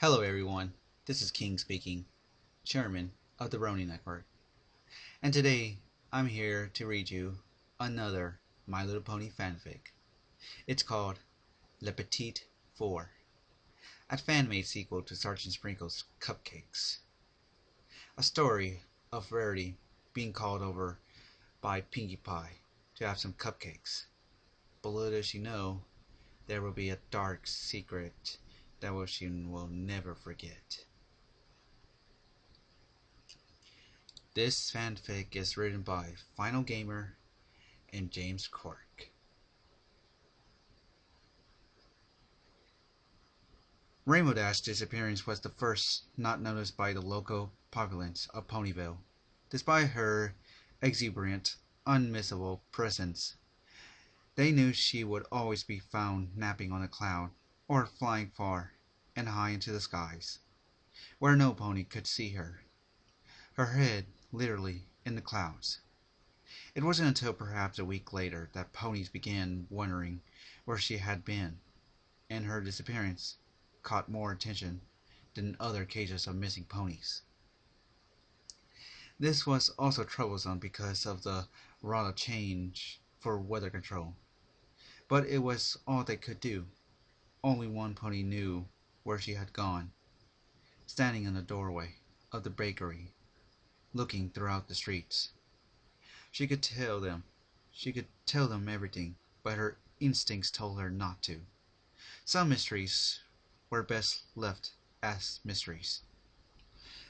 Hello everyone, this is King speaking, Chairman of the Roni Network, and today I'm here to read you another My Little Pony fanfic. It's called Le Petit 4, a fan-made sequel to Sergeant Sprinkle's Cupcakes, a story of Rarity being called over by Pinkie Pie to have some cupcakes, but little does she know there will be a dark secret that she will never forget. This fanfic is written by FinalGamer and James Corck. Rainbow Dash's disappearance was the first not noticed by the local populace of Ponyville. Despite her exuberant, unmissable presence, they knew she would always be found napping on a cloud or flying far and high into the skies, where no pony could see her, her head literally in the clouds. It wasn't until perhaps a week later that ponies began wondering where she had been, and her disappearance caught more attention than other cases of missing ponies. This was also troublesome because of the rata change for weather control, but it was all they could do. Only one pony knew where she had gone, standing in the doorway of the bakery, looking throughout the streets. She could tell them everything, but her instincts told her not to. Some mysteries were best left as mysteries.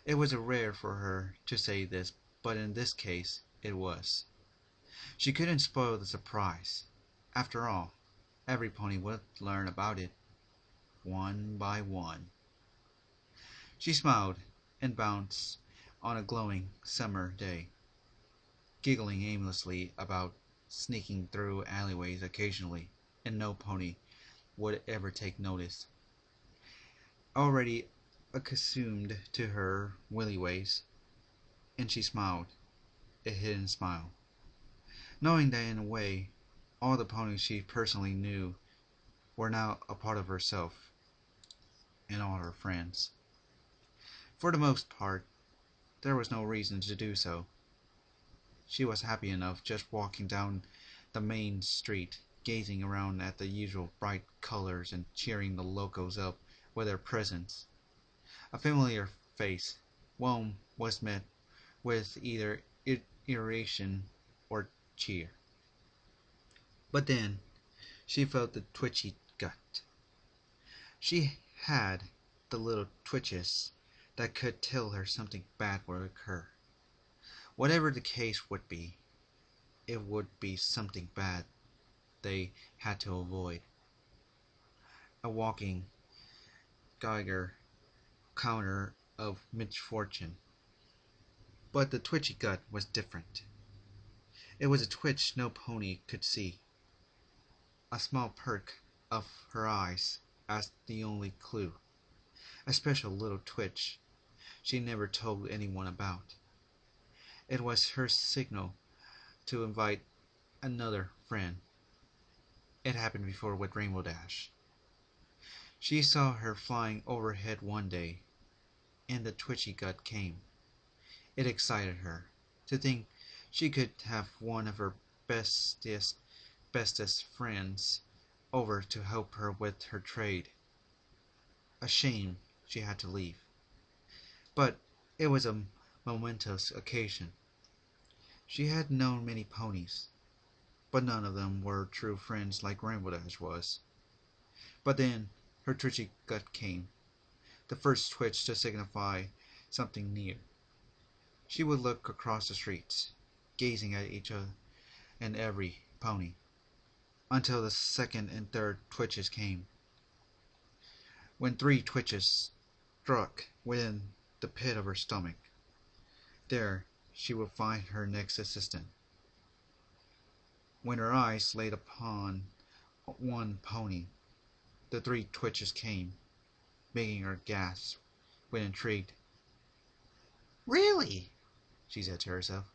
It was rare for her to say this, but in this case it was. She couldn't spoil the surprise. After all, every pony would learn about it, one by one. She smiled and bounced on a glowing summer day, giggling aimlessly about, sneaking through alleyways occasionally, and no pony would ever take notice. Already accustomed to her willy ways, and she smiled, a hidden smile, knowing that in a way, all the ponies she personally knew were now a part of herself and all her friends. For the most part, there was no reason to do so. She was happy enough just walking down the main street, gazing around at the usual bright colors and cheering the locals up with her presence. A familiar face, one was met with either iteration or cheer. But then she felt the twitchy gut. She had the little twitches that could tell her something bad would occur. Whatever the case would be, it would be something bad they had to avoid. A walking Geiger counter of misfortune. But the twitchy gut was different. It was a twitch no pony could see. A small perk of her eyes as the only clue. A special little twitch she never told anyone about. It was her signal to invite another friend. It happened before with Rainbow Dash. She saw her flying overhead one day, and the twitchy gut came. It excited her to think she could have one of her bestest friends over to help her with her trade. A shame she had to leave. But it was a momentous occasion. She had known many ponies, but none of them were true friends like Rainbow Dash was. But then her twitchy gut came, the first twitch to signify something near. She would look across the streets, gazing at each and every pony, until the second and third twitches came. When 3 twitches struck within the pit of her stomach, there she would find her next assistant. When her eyes laid upon one pony, the 3 twitches came, making her gasp with intrigue. "Really?" she said to herself.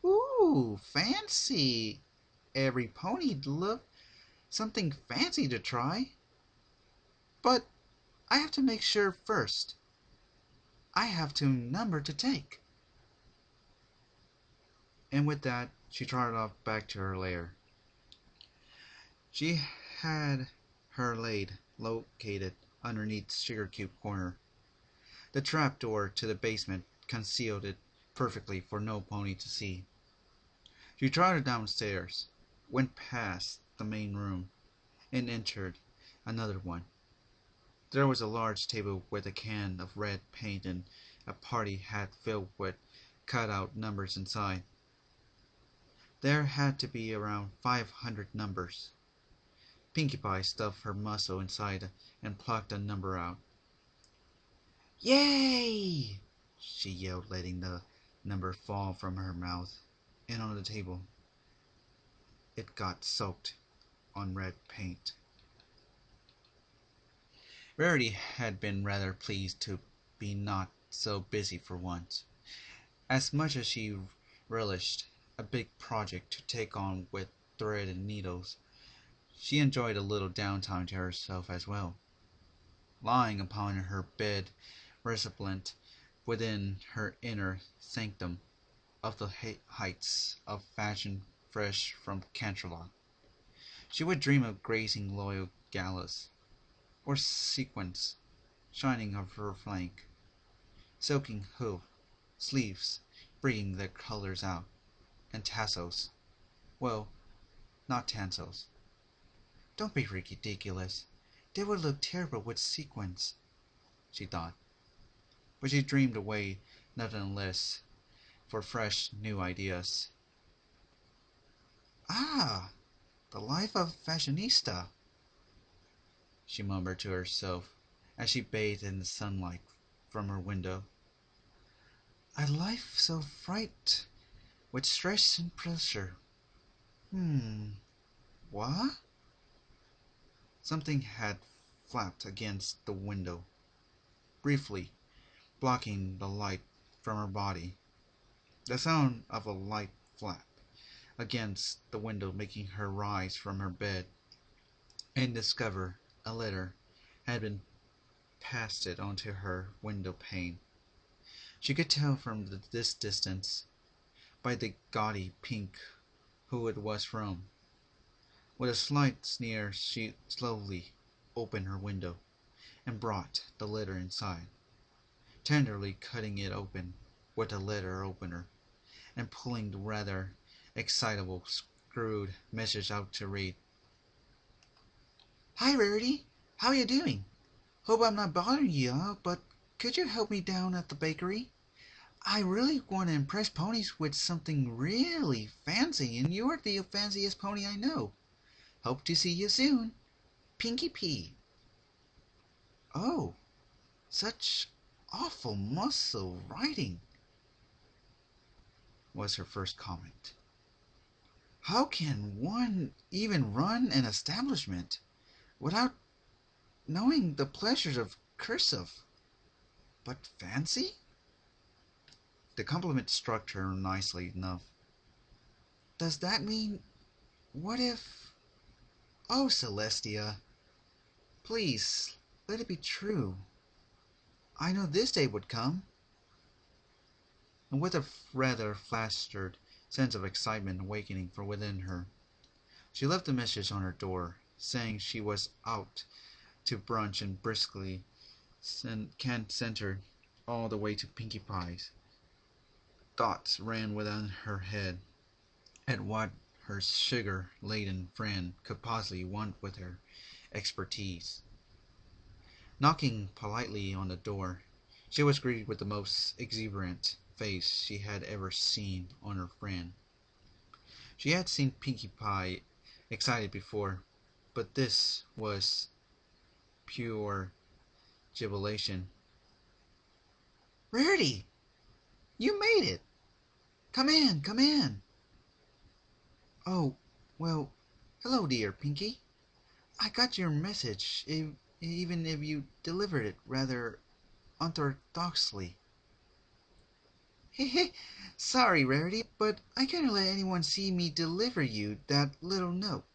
"Ooh, fancy! Every pony'd love something fancy to try. But I have to make sure first. I have to number to take. And with that, she trotted off back to her lair. She had her laid located underneath Sugar Cube Corner. The trap door to the basement concealed it perfectly for no pony to see. She trotted downstairs, went past the main room, and entered another one. There was a large table with a can of red paint and a party hat filled with cut-out numbers inside. There had to be around 500 numbers. Pinkie Pie stuffed her muzzle inside and plucked a number out. "Yay!" she yelled, letting the number fall from her mouth and on the table. It got soaked on red paint. Rarity had been rather pleased to be not so busy for once. As much as she relished a big project to take on with thread and needles, she enjoyed a little downtime to herself as well. Lying upon her bed, resplendent within her inner sanctum of the heights of fashion fresh from Canterlot, she would dream of grazing loyal galas, or sequins shining of her flank, silking hoof, sleeves bringing their colors out, and tassels. Well, not tassels. Don't be ridiculous. They would look terrible with sequins, she thought. But she dreamed away nonetheless for fresh new ideas. Ah, the life of fashionista, she murmured to herself as she bathed in the sunlight from her window. A life so fraught with stress and pressure. What? Something had flapped against the window, briefly blocking the light from her body. The sound of a light flap against the window making her rise from her bed and discover a letter had been pasted onto her window pane. She could tell from this distance, by the gaudy pink, who it was from. With a slight sneer she slowly opened her window and brought the letter inside, tenderly cutting it open with a letter opener and pulling the rather excitable screwed message out to read. "Hi, Rarity. How you doing? Hope I'm not bothering you, but could you help me down at the bakery? I really want to impress ponies with something really fancy, and you're the fanciest pony I know. Hope to see you soon. Pinkie P." "Oh, such awful muscle writing," was her first comment. "How can one even run an establishment without knowing the pleasures of cursive? But fancy?" The compliment struck her nicely enough. "Does that mean, what if... Oh, Celestia, please, let it be true. I know this day would come." And with a rather flustered sense of excitement awakening from within her, she left a message on her door, saying she was out to brunch and briskly cantered all the way to Pinkie Pie's. Thoughts ran within her head at what her sugar-laden friend could possibly want with her expertise. Knocking politely on the door, she was greeted with the most exuberant face she had ever seen on her friend. She had seen Pinkie Pie excited before, but this was pure jubilation. "Rarity, you made it! Come in, come in!" "Oh, well, hello, dear Pinkie. I got your message, even if you delivered it rather unorthodoxly." "Heh. Sorry, Rarity, but I couldn't let anyone see me deliver you that little note.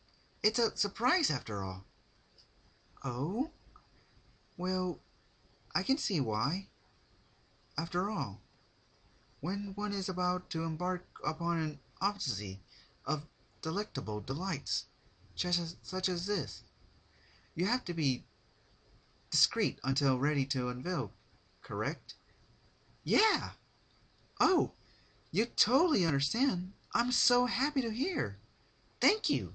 It's a surprise, after all." "Oh? Well, I can see why. After all, when one is about to embark upon an odyssey of delectable delights, such as this, you have to be discreet until ready to unveil, correct? Yeah! Oh, you totally understand. I'm so happy to hear. Thank you.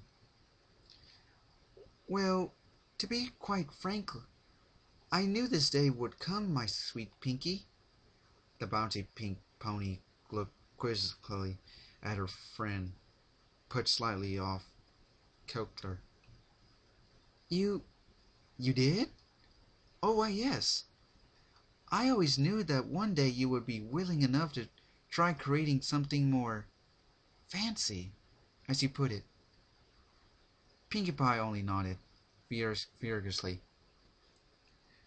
Well, to be quite frank, I knew this day would come, my sweet Pinky. The bounty pink pony looked quizzically at her friend, put slightly off kilter. You did? Oh, why, yes. I always knew that one day you would be willing enough to try creating something more fancy, as you put it. Pinkie Pie only nodded, furiously,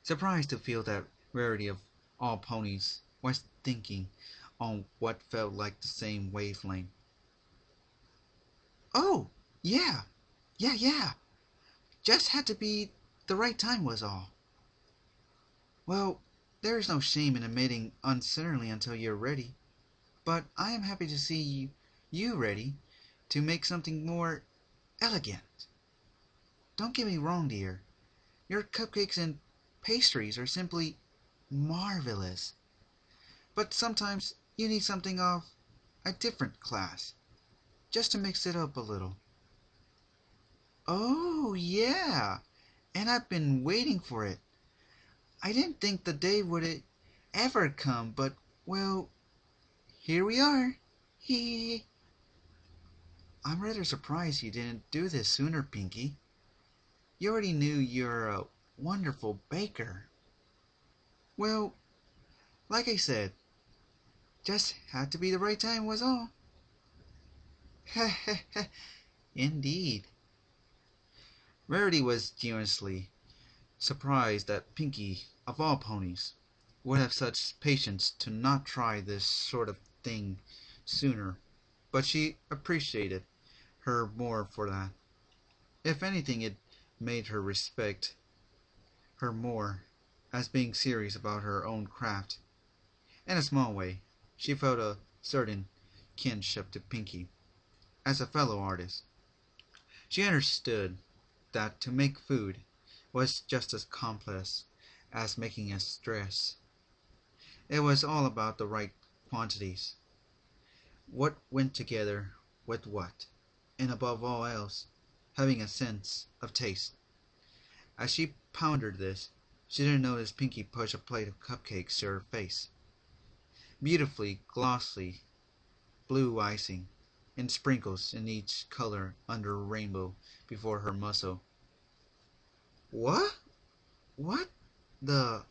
surprised to feel that Rarity of all ponies was thinking on what felt like the same wavelength. Oh, yeah, yeah. Just had to be the right time was all. Well, there is no shame in admitting uncertainly until you're ready, but I am happy to see you ready to make something more elegant. Don't get me wrong, dear. Your cupcakes and pastries are simply marvelous. But sometimes you need something of a different class, just to mix it up a little. Oh, yeah, and I've been waiting for it. I didn't think the day would ever come, but, well, here we are. Hee. I'm rather surprised you didn't do this sooner, Pinky. You already knew you're a wonderful baker. Well, like I said, just had to be the right time was all. Indeed. Rarity was genuinely surprised that Pinky, of all ponies, would have such patience to not try this sort of thing sooner, but she appreciated her more for that. If anything, it made her respect her more as being serious about her own craft. In a small way, she felt a certain kinship to Pinky as a fellow artist. She understood that to make food was just as complex as making a dress. It was all about the right quantities, what went together with what, and above all else, having a sense of taste. As she pondered this, she didn't notice Pinky push a plate of cupcakes to her face. Beautifully glossy blue icing, and sprinkles in each color under a rainbow before her muzzle. What? What the?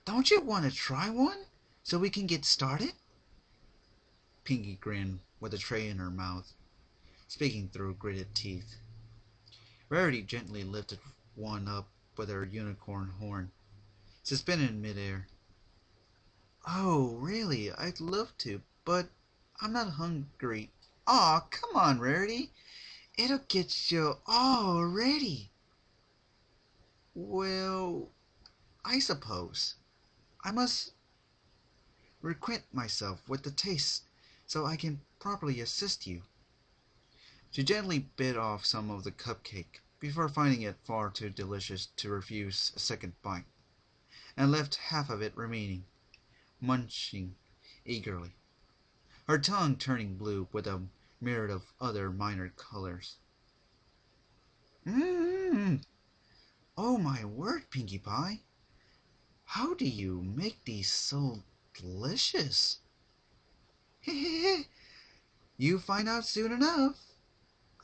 Don't you want to try one so we can get started? Pinky grinned with a tray in her mouth, speaking through gritted teeth. Rarity gently lifted one up with her unicorn horn, suspended in midair. Oh, really? I'd love to, but I'm not hungry. Aw, come on, Rarity. It'll get you all ready. Well, I suppose I must requite myself with the taste so I can properly assist you. She gently bit off some of the cupcake before finding it far too delicious to refuse a second bite, and left half of it remaining, munching eagerly, her tongue turning blue with a myriad of other minor colors. Mmm! Oh my word, Pinkie Pie! How do you make these so delicious? Hehehe! You find out soon enough.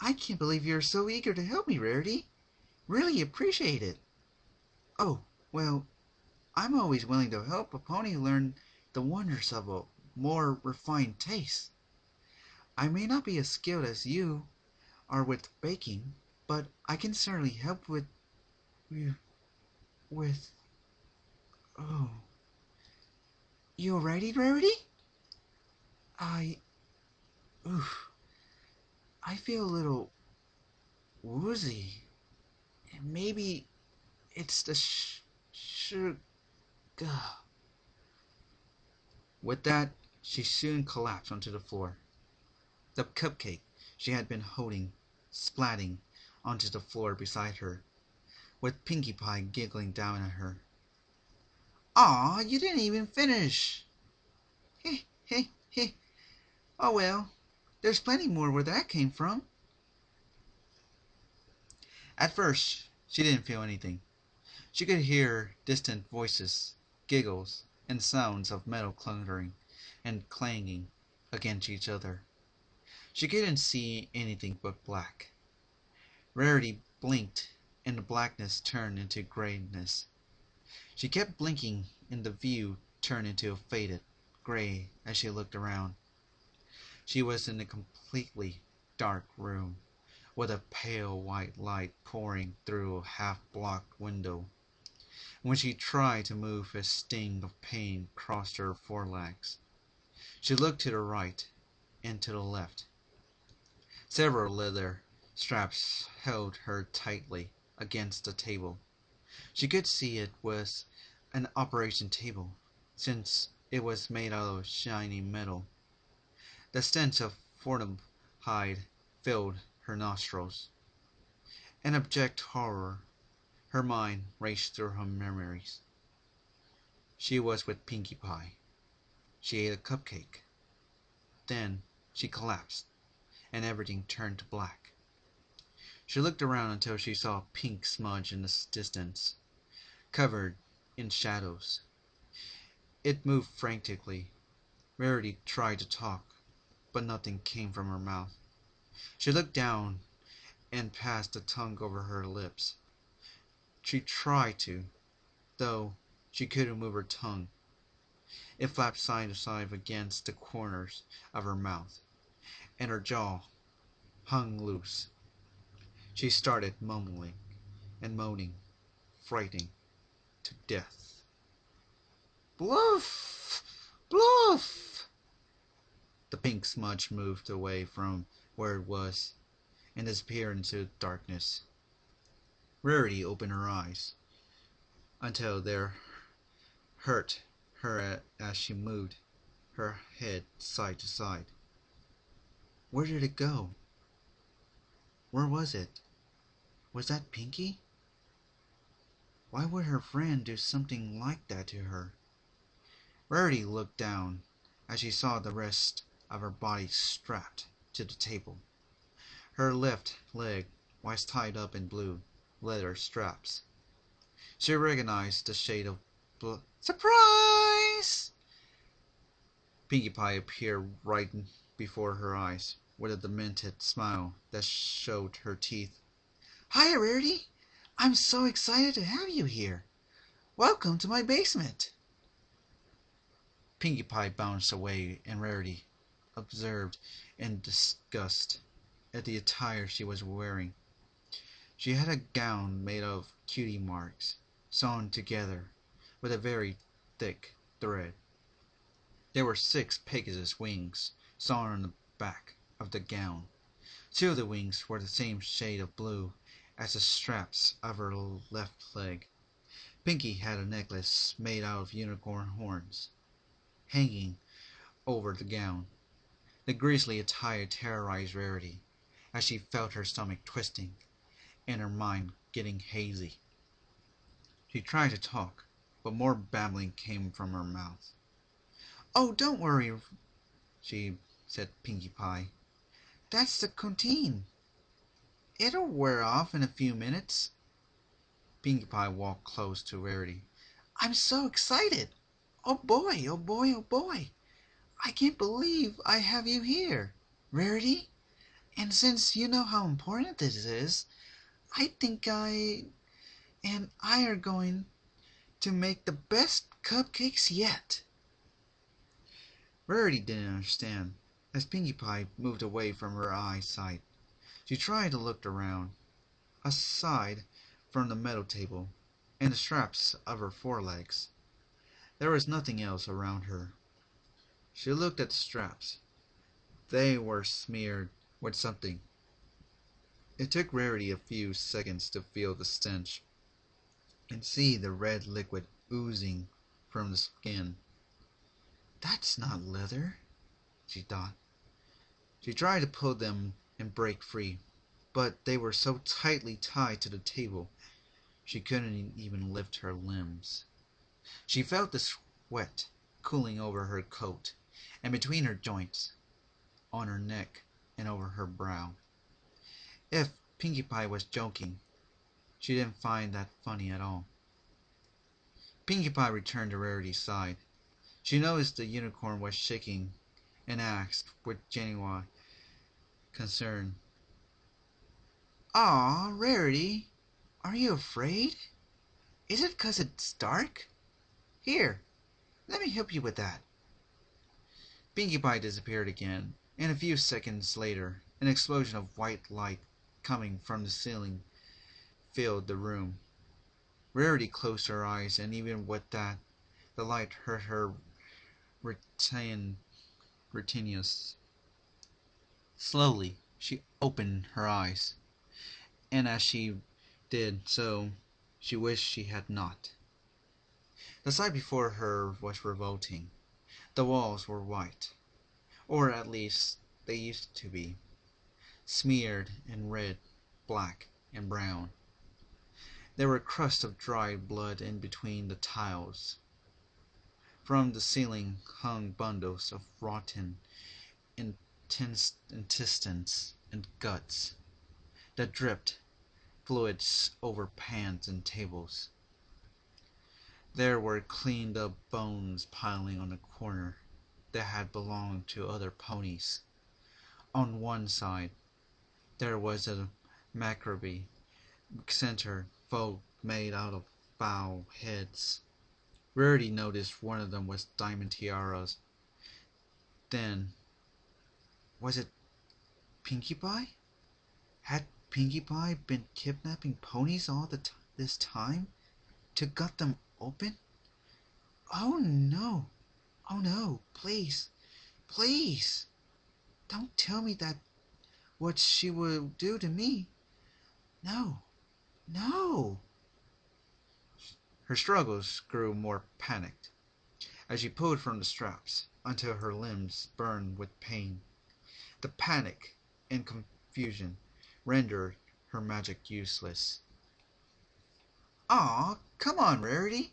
I can't believe you're so eager to help me, Rarity. Really appreciate it. Oh, well, I'm always willing to help a pony learn the wonders of a more refined taste. I may not be as skilled as you are with baking, but I can certainly help with... Oh. You ready, Rarity? I... Oof. I feel a little woozy. Maybe It's the sugar. With that, she soon collapsed onto the floor. The cupcake she had been holding splatting onto the floor beside her, with Pinkie Pie giggling down at her. "Aw, you didn't even finish!" "Heh, heh, heh. Oh well, there's plenty more where that came from." At first, she didn't feel anything. She could hear distant voices, giggles, and sounds of metal cluttering and clanging against each other. She couldn't see anything but black. Rarity blinked, and the blackness turned into grayness. She kept blinking, and the view turned into a faded gray as she looked around. She was in a completely dark room, with a pale white light pouring through a half-blocked window. When she tried to move, a sting of pain crossed her forelegs. She looked to the right and to the left. Several leather straps held her tightly against the table. She could see it was an operation table, since it was made out of shiny metal. The stench of formaldehyde filled her nostrils. In abject horror, her mind raced through her memories. She was with Pinkie Pie. She ate a cupcake. Then she collapsed, and everything turned to black. She looked around until she saw a pink smudge in the distance, covered in shadows. It moved frantically. Rarity tried to talk, but nothing came from her mouth. She looked down and passed the tongue over her lips. She tried to, though she couldn't move her tongue. It flapped side to side against the corners of her mouth, and her jaw hung loose. She started mumbling and moaning, frightened to death. "Bluff! Bluff!" The pink smudge moved away from where it was and disappeared into the darkness. Rarity opened her eyes until they hurt her as she moved her head side to side. Where did it go? Where was it? Was that Pinkie? Why would her friend do something like that to her? Rarity looked down as she saw the rest of her body strapped to the table. Her left leg was tied up in blue leather straps. She recognized the shade of blue. Surprise! Pinkie Pie appeared right before her eyes, with a demented smile that showed her teeth. "Hi, Rarity! I'm so excited to have you here. Welcome to my basement." Pinkie Pie bounced away, and Rarity observed in disgust at the attire she was wearing. She had a gown made of cutie marks, sewn together with a very thick thread. There were 6 Pegasus wings sewn on the back of the gown. 2 of the wings were the same shade of blue as the straps of her left leg. Pinkie had a necklace made out of unicorn horns hanging over the gown. The grisly attire terrorized Rarity, as she felt her stomach twisting and her mind getting hazy. She tried to talk, but more babbling came from her mouth. "Oh, don't worry," she said Pinkie Pie. "That's the contine. It'll wear off in a few minutes." Pinkie Pie walked close to Rarity. "I'm so excited! Oh boy, oh boy, oh boy! I can't believe I have you here, Rarity. And since you know how important this is, I think I are going to make the best cupcakes yet." Rarity didn't understand. As Pinkie Pie moved away from her eyesight, she tried to look around. Aside from the metal table and the straps of her forelegs, there was nothing else around her. She looked at the straps. They were smeared with something. It took Rarity a few seconds to feel the stench. and see the red liquid oozing from the skin. That's not leather, she thought. She tried to pull them and break free, but they were so tightly tied to the table she couldn't even lift her limbs. She felt the sweat cooling over her coat and between her joints, on her neck and over her brow. If Pinkie Pie was joking, she didn't find that funny at all. Pinkie Pie returned to Rarity's side. She noticed the unicorn was shaking and asked with genuine concern, "Aw, Rarity, are you afraid? Is it 'cause it's dark? Here, let me help you with that." Pinkie Pie disappeared again, and a few seconds later an explosion of white light coming from the ceiling filled the room. Rarity closed her eyes, and even with that, the light hurt her retinas. Slowly, she opened her eyes, and as she did so, she wished she had not. The sight before her was revolting. The walls were white, or at least they used to be, smeared in red, black, and brown. There were crusts of dried blood in between the tiles. From the ceiling hung bundles of rotten intestines and guts that dripped fluids over pans and tables. There were cleaned up bones piling on a corner that had belonged to other ponies. On one side there was a macrame center fold made out of fowl heads. Rarity noticed one of them was diamond tiaras. Then, was it Pinkie Pie? Had Pinkie Pie been kidnapping ponies all this time to gut them open? Oh no! Oh no! Please! Please! Don't tell me that what she will do to me. No! No! Her struggles grew more panicked as she pulled from the straps until her limbs burned with pain. The panic and confusion rendered her magic useless. "Aw, come on, Rarity.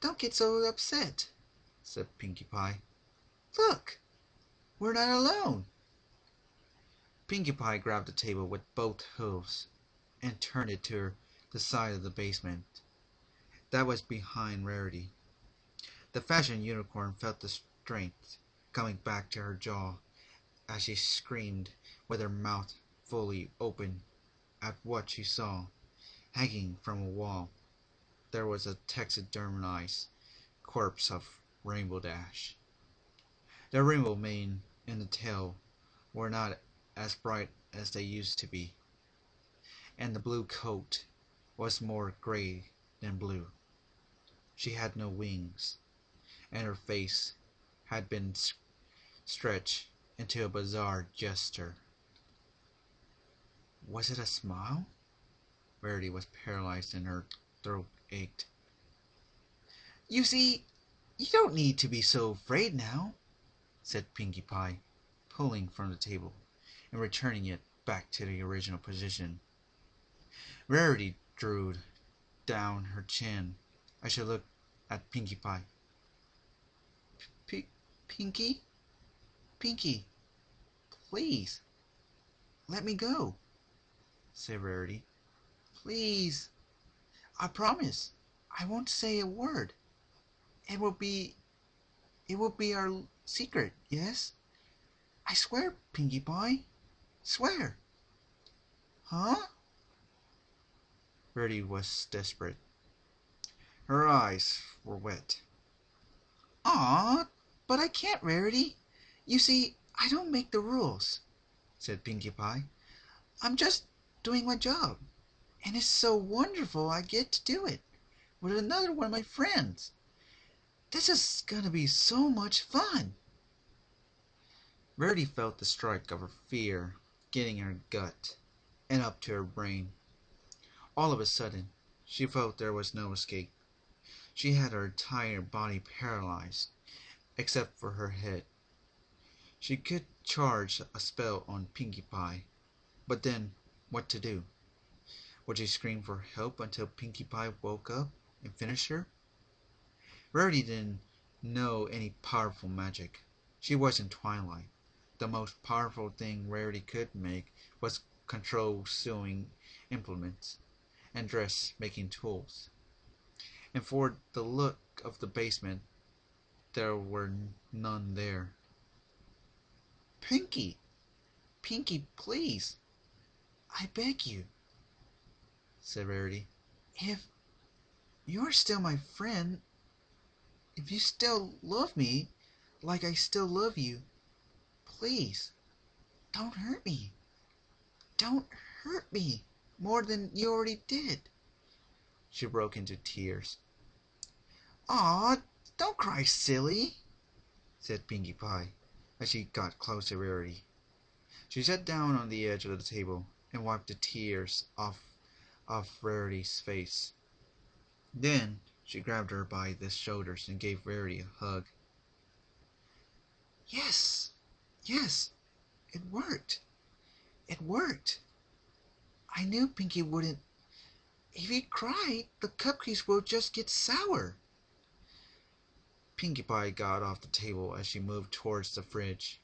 Don't get so upset," said Pinkie Pie. "Look, we're not alone." Pinkie Pie grabbed the table with both hooves and turned it to the side of the basement that was behind Rarity. The fashion unicorn felt the strength coming back to her jaw as she screamed with her mouth fully open at what she saw. Hanging from a wall, there was a taxidermized corpse of Rainbow Dash. The rainbow mane and the tail were not as bright as they used to be, and the blue coat was more gray than blue. She had no wings, and her face had been stretched into a bizarre gesture. Was it a smile? Rarity was paralyzed and her throat ached. "You see, you don't need to be so afraid now," said Pinkie Pie, pulling from the table and returning it back to the original position. Rarity drew down her chin as she looked at Pinkie Pie. Pinkie? Pinkie, please, let me go," said Rarity. "Please, I promise I won't say a word. It will be our secret, yes? I swear, Pinkie Pie, swear." "Huh?" Rarity was desperate. Her eyes were wet. "Aw, but I can't, Rarity. You see, I don't make the rules," said Pinkie Pie. "I'm just doing my job, and it's so wonderful I get to do it with another one of my friends. This is gonna be so much fun." Rarity felt the strike of her fear getting in her gut and up to her brain. All of a sudden, She felt there was no escape. She had her entire body paralyzed, except for her head. She could charge a spell on Pinkie Pie, but then what to do? Would she scream for help until Pinkie Pie woke up and finished her? Rarity didn't know any powerful magic. She was in Twilight. The most powerful thing Rarity could make was control sewing implements and dress-making tools. And for the look of the basement, there were none there. Pinkie! Pinkie, please! I beg you, said Rarity. If you're still my friend, if you still love me, like I still love you, please, don't hurt me. Don't hurt me more than you already did. She broke into tears. Aw, don't cry, silly, said Pinkie Pie, as she got close to Rarity. She sat down on the edge of the table and wiped the tears off Rarity's face. Then she grabbed her by the shoulders and gave Rarity a hug. Yes, yes, it worked. It worked. I knew Pinkie wouldn't. If he cried, the cupcakes will just get sour. Pinkie Pie got off the table as she moved towards the fridge.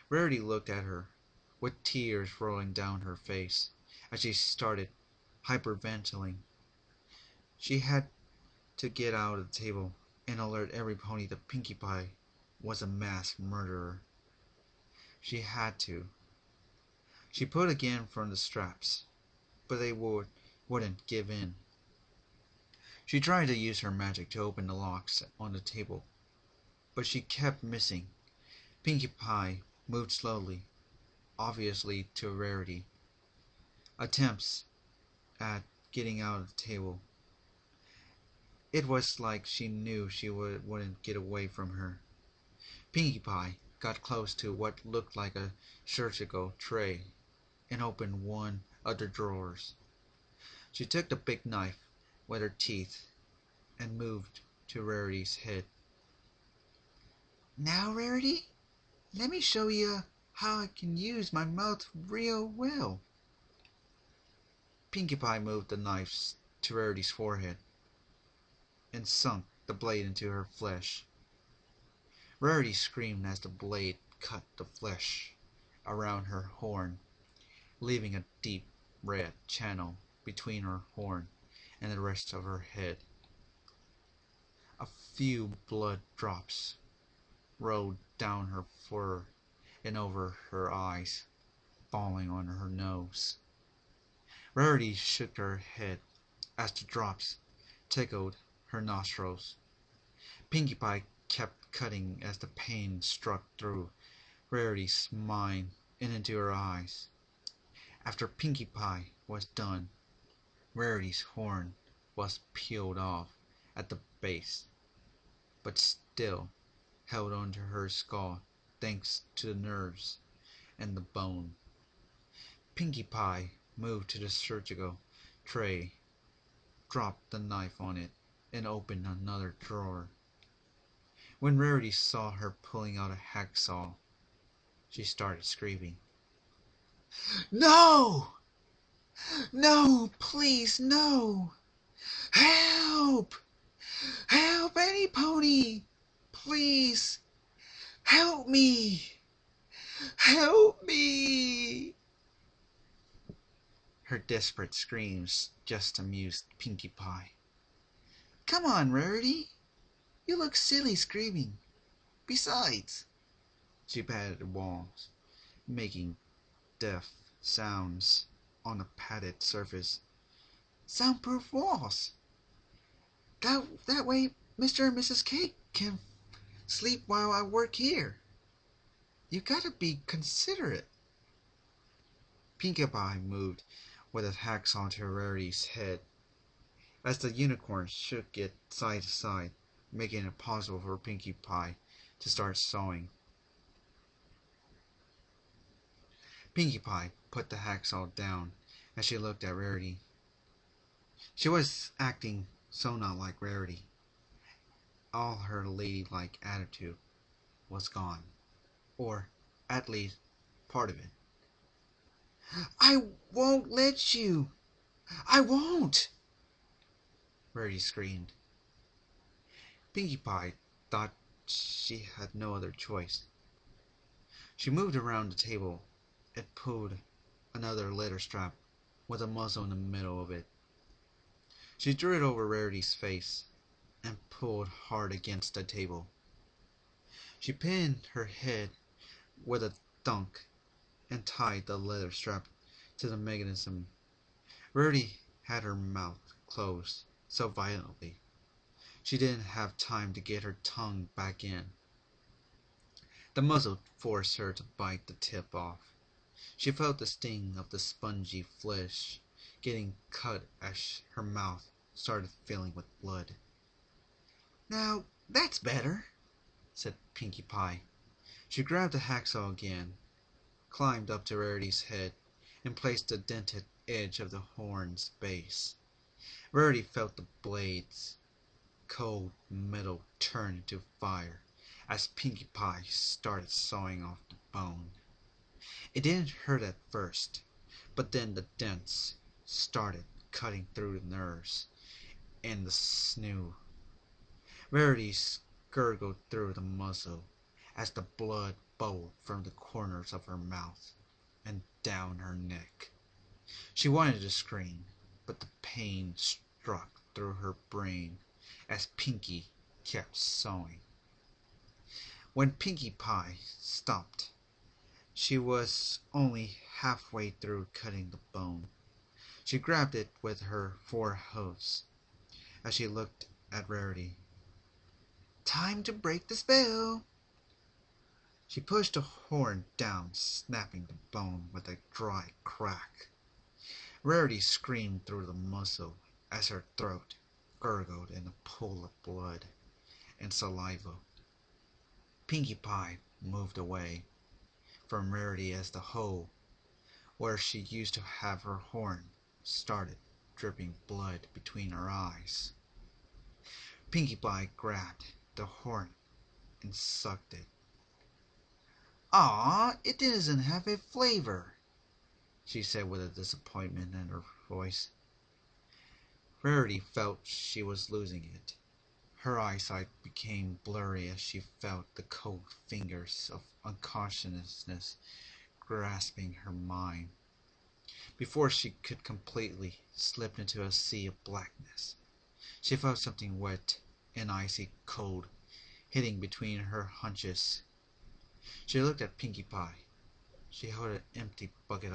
Rarity looked at her, with tears rolling down her face, as she started hyperventilating. She had to get out of the table and alert every pony that Pinkie Pie was a mass murderer. She had to. She pulled again from the straps, but they wouldn't give in. She tried to use her magic to open the locks on the table, but she kept missing. Pinkie Pie moved slowly, obviously to Rarity. Attempts at getting out of the table. It was like she knew she wouldn't get away from her. Pinkie Pie got close to what looked like a surgical tray and opened one of the drawers. She took the big knife with her teeth and moved to Rarity's head. Now, Rarity, let me show you how I can use my mouth real well. Pinkie Pie moved the knife to Rarity's forehead and sunk the blade into her flesh. Rarity screamed as the blade cut the flesh around her horn, leaving a deep red channel between her horn and the rest of her head. A few blood drops rolled down her fur and over her eyes, falling on her nose. Rarity shook her head as the drops tickled her nostrils. Pinkie Pie kept cutting as the pain struck through Rarity's mind and into her eyes. After Pinkie Pie was done, Rarity's horn was peeled off at the base, but still held onto her skull thanks to the nerves and the bone. Pinkie Pie moved to the surgical tray, dropped the knife on it, and opened another drawer. When Rarity saw her pulling out a hacksaw, she started screaming. No! No, please, no! Help! Help, any pony! Please! Help me! Help me! Her desperate screams just amused Pinkie Pie. Come on, Rarity! You look silly screaming. Besides, she patted the walls, making deaf sounds on a padded surface. Soundproof walls. That way Mr. and Mrs. Cake can sleep while I work here. You gotta be considerate. Pinkie Pie moved with a hacksaw to Rarity's head as the unicorn shook it side to side, making it possible for Pinkie Pie to start sewing. Pinkie Pie put the hacksaw down as she looked at Rarity. She was acting so not like Rarity. All her ladylike attitude was gone, or at least part of it. "I won't let you! I won't!" Rarity screamed. Pinkie Pie thought she had no other choice. She moved around the table and pulled another leather strap with a muzzle in the middle of it. She drew it over Rarity's face and pulled hard against the table. She pinned her head with a thunk and tied the leather strap to the mechanism. Rarity had her mouth closed so violently she didn't have time to get her tongue back in. The muzzle forced her to bite the tip off. She felt the sting of the spongy flesh getting cut as her mouth started filling with blood. "Now that's better," said Pinkie Pie. She grabbed the hacksaw again, climbed up to Rarity's head, and placed the dented edge of the horn's base. Rarity felt the blades, cold metal, turn into fire as Pinkie Pie started sawing off the bone. It didn't hurt at first, but then the dents started cutting through the nerves and the sinew. Rarity gurgled through the muzzle as the blood bubbled from the corners of her mouth and down her neck. She wanted to scream, but the pain struck through her brain as Pinkie kept sawing. When Pinkie Pie stopped, she was only halfway through cutting the bone. She grabbed it with her forehooves as she looked at Rarity. "Time to break the spell." She pushed the horn down, snapping the bone with a dry crack. Rarity screamed through the muzzle as her throat gurgled in a pool of blood and saliva. Pinkie Pie moved away from Rarity as the hole where she used to have her horn started dripping blood between her eyes. Pinkie Pie grabbed the horn and sucked it. "Aw, it doesn't have a flavor," she said with a disappointment in her voice. Rarity felt she was losing it. Her eyesight became blurry as she felt the cold fingers of unconsciousness grasping her mind. Before she could completely slip into a sea of blackness, she felt something wet and icy cold hitting between her haunches. She looked at Pinkie Pie. She held an empty bucket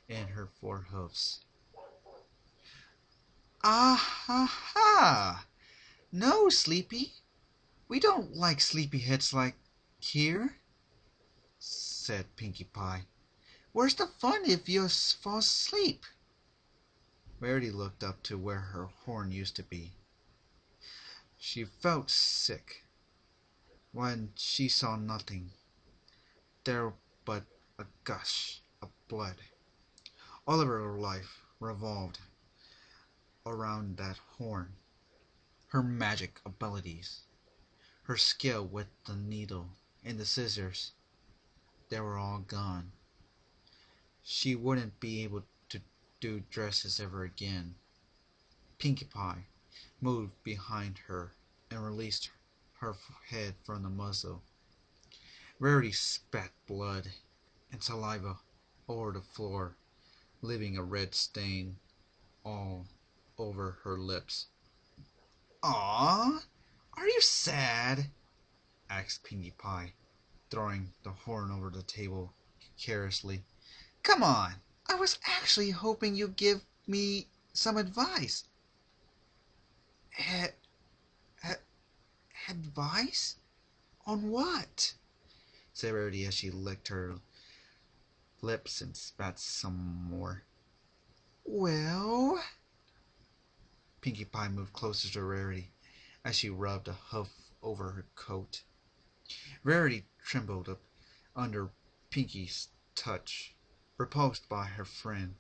in her forehooves. "Ah ha ha! No, Sleepy. We don't like sleepyheads like here," said Pinkie Pie. "Where's the fun if you fall asleep?" Rarity looked up to where her horn used to be. She felt sick when she saw nothing there but a gush of blood. All of her life revolved around that horn. Her magic abilities, her skill with the needle and the scissors, they were all gone. She wouldn't be able to do dresses ever again. Pinkie Pie moved behind her and released her head from the muzzle. Rarity spat blood and saliva over the floor, leaving a red stain all over her lips. "Aw, are you sad?" asked Pinkie Pie, throwing the horn over the table carelessly. "Come on, I was actually hoping you'd give me some advice." "A- advice? On what?" said Rarity as she licked her lips and spat some more. "Well..." Pinkie Pie moved closer to Rarity as she rubbed a hoof over her coat. Rarity trembled up under Pinkie's touch, repulsed by her friend.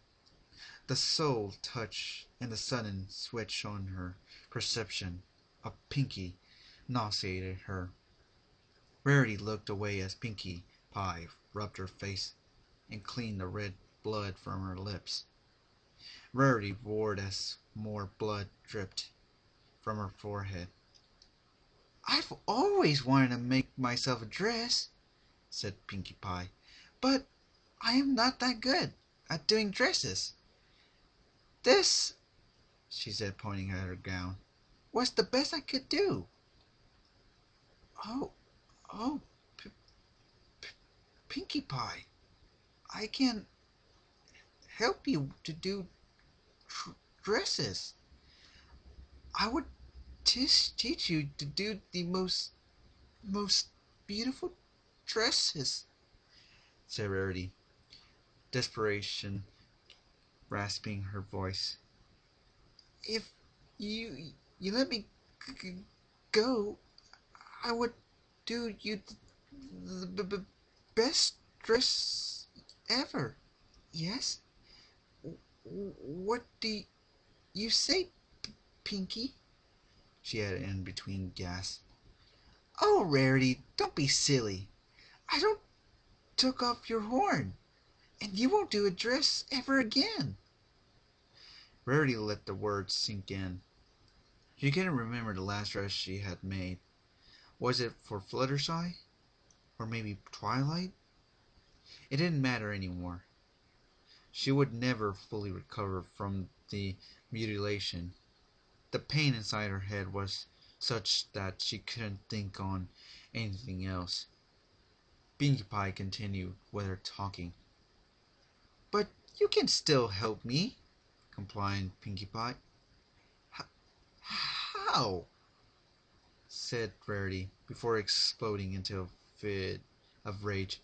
The soul touch and the sudden switch on her perception of Pinkie nauseated her. Rarity looked away as Pinkie Pie rubbed her face and cleaned the red blood from her lips. Rarity roared as more blood dripped from her forehead. "I've always wanted to make myself a dress," said Pinkie Pie, "but I am not that good at doing dresses. This," she said, pointing at her gown, "was the best I could do." "Oh, oh, P- P- Pinkie Pie, I can help you to do dresses. I would teach you to do the most beautiful dresses," said Rarity, desperation rasping her voice. "If you let me go, I would do you the best dress ever. Yes? What do you say, Pinkie?" she added in between gasps. "Oh, Rarity, don't be silly. I don't took off your horn, and you won't do a dress ever again." Rarity let the words sink in. She couldn't remember the last dress she had made. Was it for Fluttershy? Or maybe Twilight? It didn't matter anymore. She would never fully recover from the mutilation. The pain inside her head was such that she couldn't think on anything else. Pinkie Pie continued with her talking. "But you can still help me," complained Pinkie Pie. "How?" said Rarity, before exploding into a fit of rage.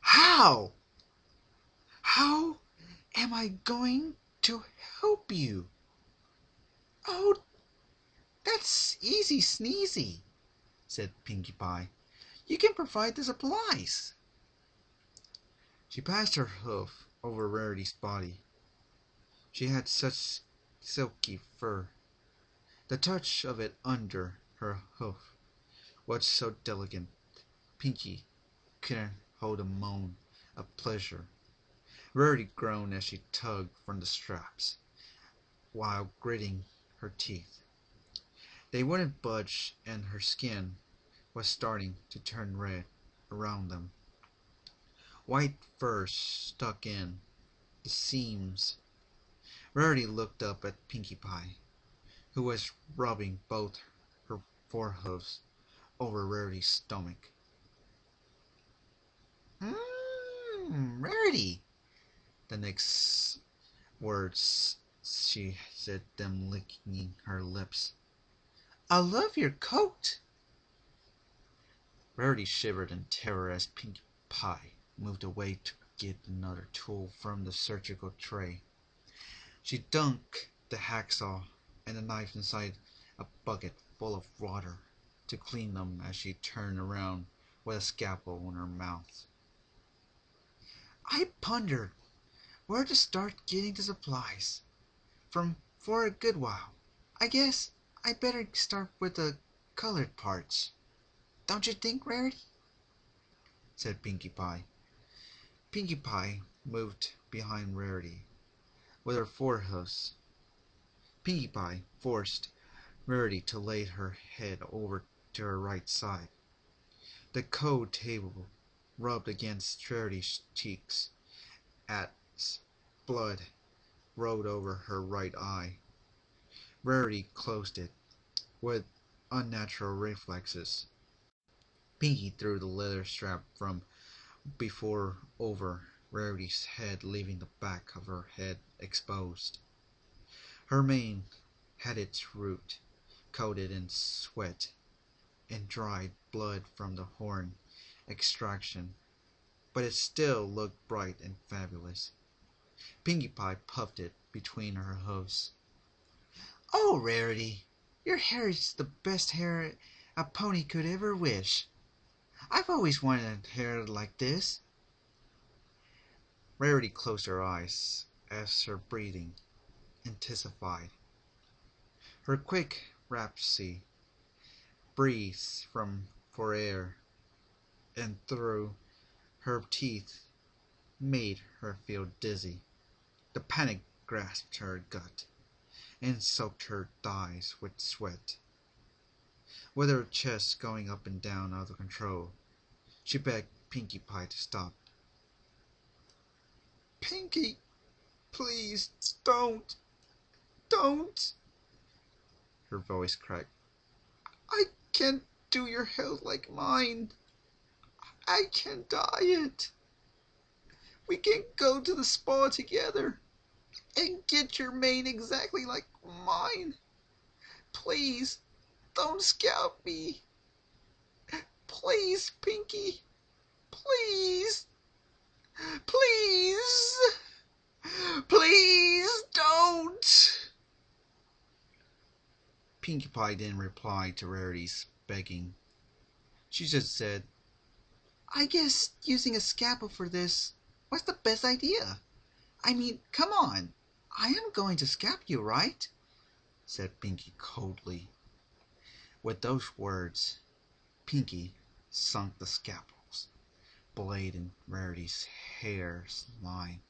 "How? How am I going to help you?" "Oh, that's easy sneezy," said Pinkie Pie. "You can provide the supplies." She passed her hoof over Rarity's body. She had such silky fur. The touch of it under her hoof was so delicate Pinkie couldn't hold a moan of pleasure. Rarity groaned as she tugged from the straps, while gritting her teeth. They wouldn't budge, and her skin was starting to turn red around them. White fur stuck in the seams. Rarity looked up at Pinkie Pie, who was rubbing both her forehoofs over Rarity's stomach. Rarity!" The next words she said, them licking her lips. "I love your coat." Rarity shivered in terror as Pinkie Pie moved away to get another tool from the surgical tray. She dunked the hacksaw and the knife inside a bucket full of water to clean them as she turned around with a scalpel in her mouth. "I pondered where to start getting the supplies from for a good while. I guess I better start with the colored parts. Don't you think, Rarity?" said Pinkie Pie. Pinkie Pie moved behind Rarity with her forehoofs. Pinkie Pie forced Rarity to lay her head over to her right side. The coat table rubbed against Rarity's cheeks as blood rolled over her right eye. Rarity closed it with unnatural reflexes. Pinkie threw the leather strap from before over Rarity's head, leaving the back of her head exposed. Her mane had its root coated in sweat and dried blood from the horn extraction, but it still looked bright and fabulous. Pinkie Pie puffed it between her hoofs. "Oh, Rarity, your hair is the best hair a pony could ever wish. I've always wanted hair like this." Rarity closed her eyes as her breathing intensified. Her quick rhapsody breathes for air, and through her teeth made her feel dizzy. The panic grasped her gut and soaked her thighs with sweat. With her chest going up and down out of control, she begged Pinkie Pie to stop. "Pinkie, please, don't! Her voice cracked. "I can't do your hair like mine. I can't dye it. We can go to the spa together and get your mane exactly like mine. Please, don't scalp me. Please, Pinkie. Please. Please. Please don't." Pinkie Pie didn't reply to Rarity's begging. She just said, "I guess using a scalpel for this was the best idea. I mean, come on. I am going to scalp you, right?" said Pinkie coldly. With those words, Pinkie sunk the scalpel's blade in Rarity's hair's line.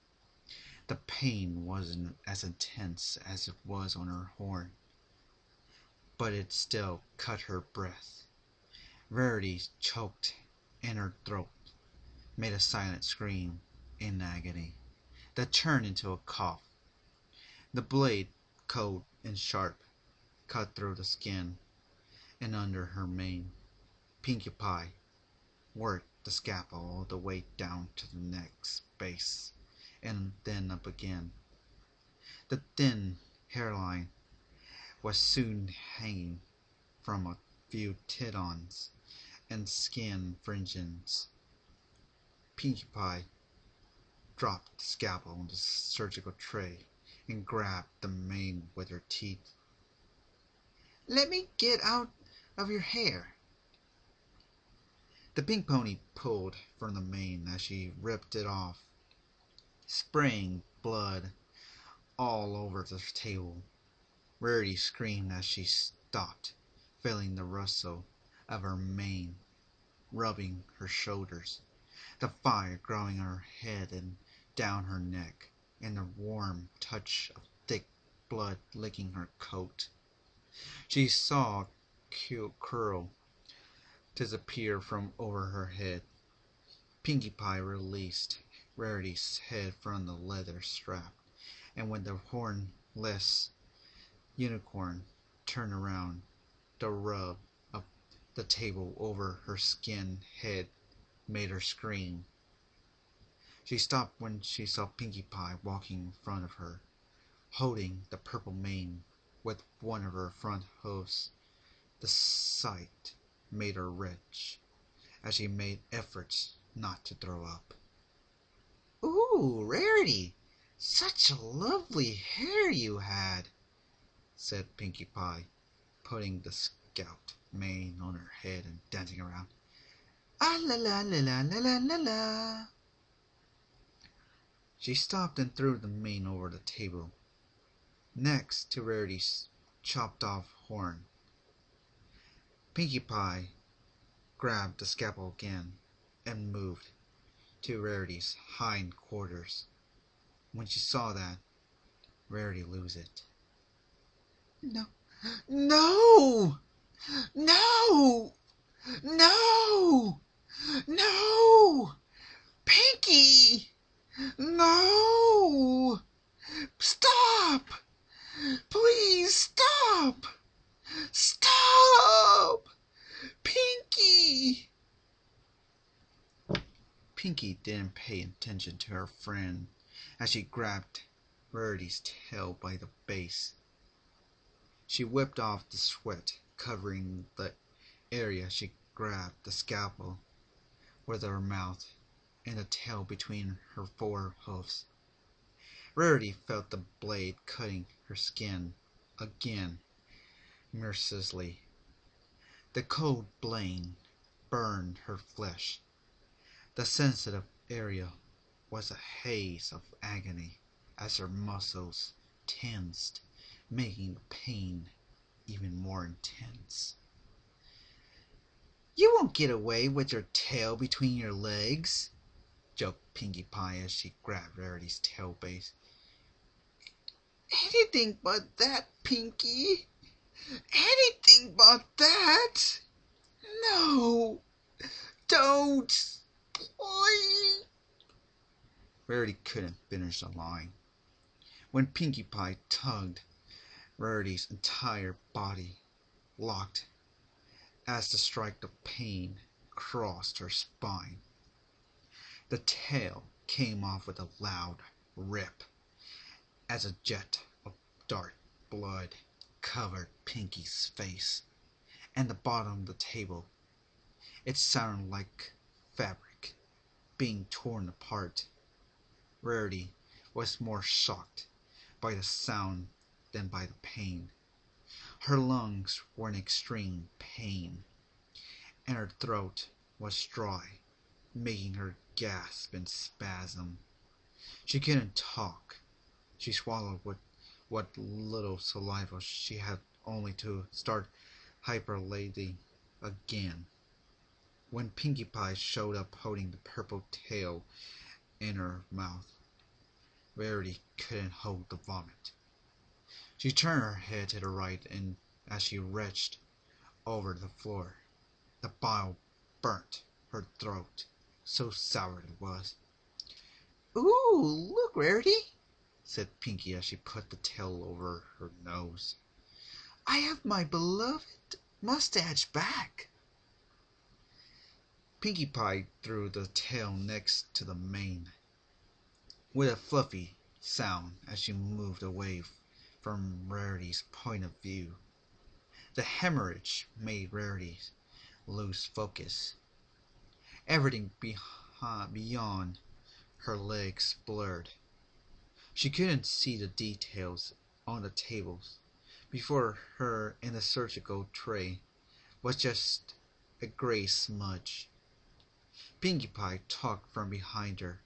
The pain wasn't as intense as it was on her horn, but it still cut her breath. Rarity choked in her throat, made a silent scream in agony that turned into a cough. The blade, cold and sharp, cut through the skin and under her mane. Pinkie Pie worked the scalpel all the way down to the neck's base and then up again. The thin hairline was soon hanging from a few tendons and skin fringes. Pinkie Pie dropped the scalpel on the surgical tray and grabbed the mane with her teeth. "Let me get out of your hair." The pink pony pulled from the mane as she ripped it off, spraying blood all over the table. Rarity screamed as she stopped, feeling the rustle of her mane rubbing her shoulders, the fire growing on her head and down her neck, and the warm touch of thick blood licking her coat. She saw a curl disappear from over her head. Pinkie Pie released Rarity's head from the leather strap, and when the hornless unicorn turned around, the rub of the table over her skinned head made her scream. She stopped when she saw Pinkie Pie walking in front of her, holding the purple mane with one of her front hooves. The sight made her retch as she made efforts not to throw up. "Ooh, Rarity! Such a lovely hair you had," said Pinkie Pie, putting the scalped mane on her head and dancing around. "Ah la la la la la la la la." She stopped and threw the mane over the table, next to Rarity's chopped off horn. Pinkie Pie grabbed the scalpel again and moved to Rarity's hind quarters. When she saw that, Rarity lost it. "No, no, no, no, no, Pinkie, no, stop, please stop, stop, Pinkie." Pinkie didn't pay attention to her friend as she grabbed Rarity's tail by the base. She whipped off the sweat covering the area she grabbed the scalpel with her mouth and the tail between her fore hoofs. Rarity felt the blade cutting her skin again mercilessly. The cold blade burned her flesh. The sensitive area was a haze of agony as her muscles tensed, making the pain even more intense. "You won't get away with your tail between your legs," joked Pinkie Pie as she grabbed Rarity's tail base. "Anything but that, Pinkie. Anything but that. No, don't. Please." Rarity couldn't finish the line when Pinkie Pie tugged Rarity's entire body, locked as the strike of pain crossed her spine. The tail came off with a loud rip as a jet of dark blood covered Pinkie's face and the bottom of the table. It sounded like fabric being torn apart. Rarity was more shocked by the sound than by the pain. Her lungs were in extreme pain, and her throat was dry, making her gasp and spasm. She couldn't talk. She swallowed what little saliva she had, only to start hyperventilating again. When Pinkie Pie showed up holding the purple tail in her mouth, Rarity couldn't hold the vomit. She turned her head to the right, and as she retched over the floor, the bile burnt her throat, so sour it was. "Ooh, look, Rarity," said Pinkie as she put the tail over her nose. "I have my beloved mustache back." Pinkie Pie threw the tail next to the mane with a fluffy sound as she moved away from Rarity's point of view. The hemorrhage made Rarity lose focus. Everything beyond her legs blurred. She couldn't see the details on the tables. Before her in the surgical tray was just a gray smudge. Pinkie Pie talked from behind her.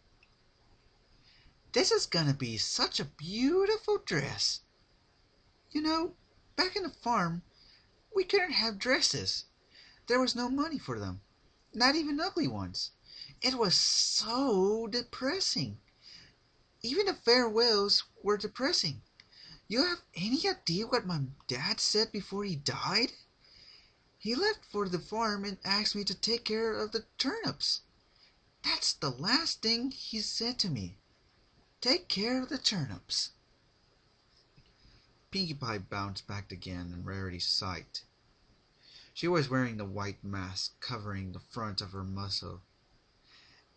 "This is gonna be such a beautiful dress. You know, back in the farm, we couldn't have dresses. There was no money for them, not even ugly ones. It was so depressing. Even the farewells were depressing. You have any idea what my dad said before he died? He left for the farm and asked me to take care of the turnips. That's the last thing he said to me. Take care of the turnips." Pinkie Pie bounced back again in Rarity's sight. She was wearing the white mask covering the front of her muzzle,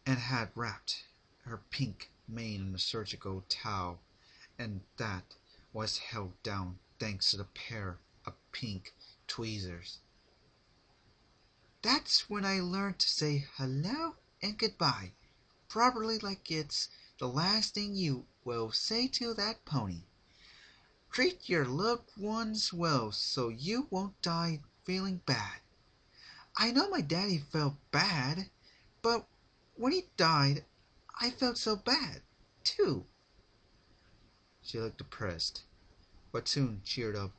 and had wrapped her pink mane in a surgical towel, and that was held down thanks to the pair of pink tweezers. "That's when I learned to say hello and goodbye properly, like it's the last thing you will say to that pony. Treat your loved ones well so you won't die feeling bad. I know my daddy felt bad, but when he died, I felt so bad, too." She looked depressed, but soon cheered up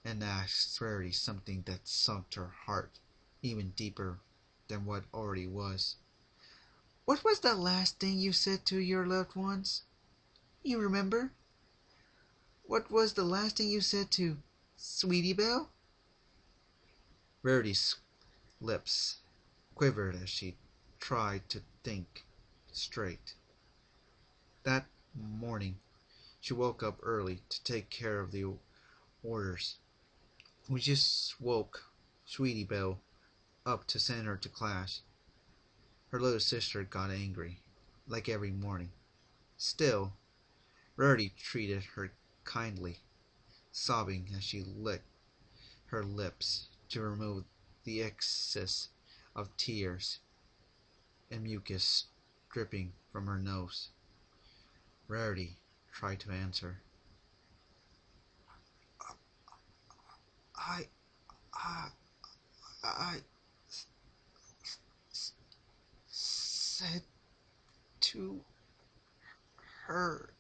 and asked Rarity something that sunk her heart even deeper than what already was. "What was the last thing you said to your loved ones? You remember? What was the last thing you said to Sweetie Belle?" Rarity's lips quivered as she tried to think straight. That morning she woke up early to take care of the orders. We just woke Sweetie Belle up to send her to class. Her little sister got angry, like every morning. Still, Rarity treated her kindly, sobbing as she licked her lips to remove the excess of tears and mucus dripping from her nose. Rarity tried to answer. I, I, I said to her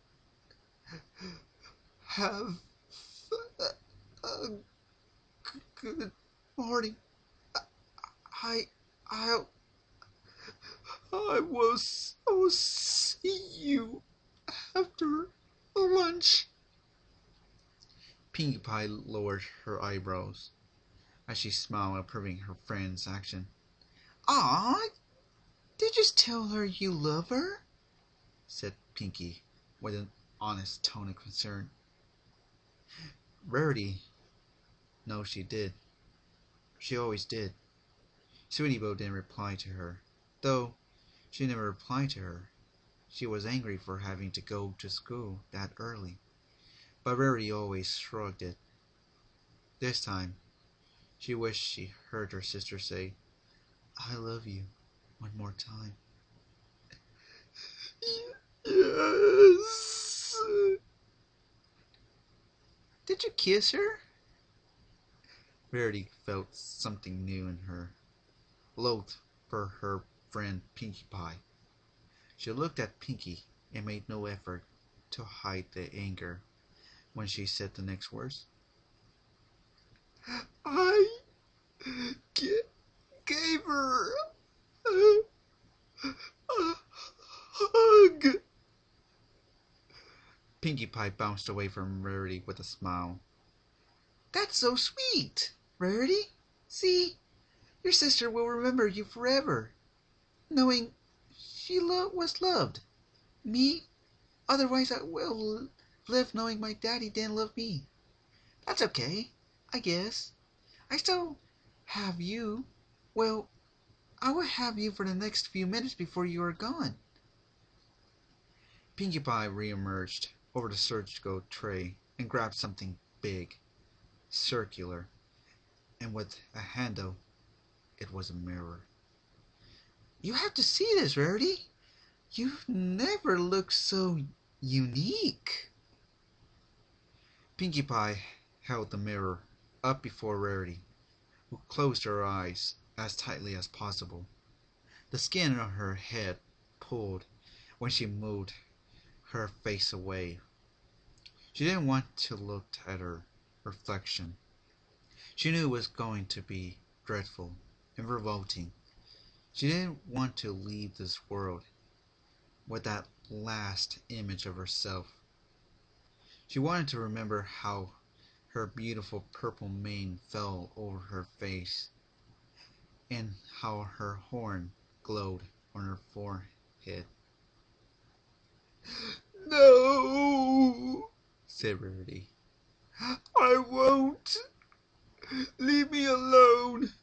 have a good morning. I, I, I will see you after lunch. Pinkie Pie lowered her eyebrows as she smiled, approving her friend's action. "Aw, did you just tell her you love her?" said Pinkie, with an honest tone of concern. Rarity, no, she did. She always did. Sweetie Bo didn't reply to her, though she never replied to her. She was angry for having to go to school that early, but Rarity always shrugged it. This time, she wished she heard her sister say, "I love you," one more time. Yes. Did you kiss her? Rarity felt something new in her, loath for her friend Pinkie Pie. She looked at Pinkie and made no effort to hide the anger when she said the next words. "I gave her a hug." Pinkie Pie bounced away from Rarity with a smile. "That's so sweet, Rarity. See, your sister will remember you forever, knowing she was loved. Me, otherwise I will live knowing my daddy didn't love me. That's okay, I guess. I still have you. Well, I will have you for the next few minutes before you are gone." Pinkie Pie re-emerged over the surgical tray and grabbed something big, circular, and with a handle. It was a mirror. "You have to see this, Rarity. You've never looked so unique." Pinkie Pie held the mirror up before Rarity, who closed her eyes as tightly as possible. The skin on her head pulled when she moved her face away. She didn't want to look at her reflection. She knew it was going to be dreadful and revolting. She didn't want to leave this world with that last image of herself. She wanted to remember how her beautiful purple mane fell over her face, and how her horn glowed on her forehead. "No," said Rarity. "I won't. Leave me alone.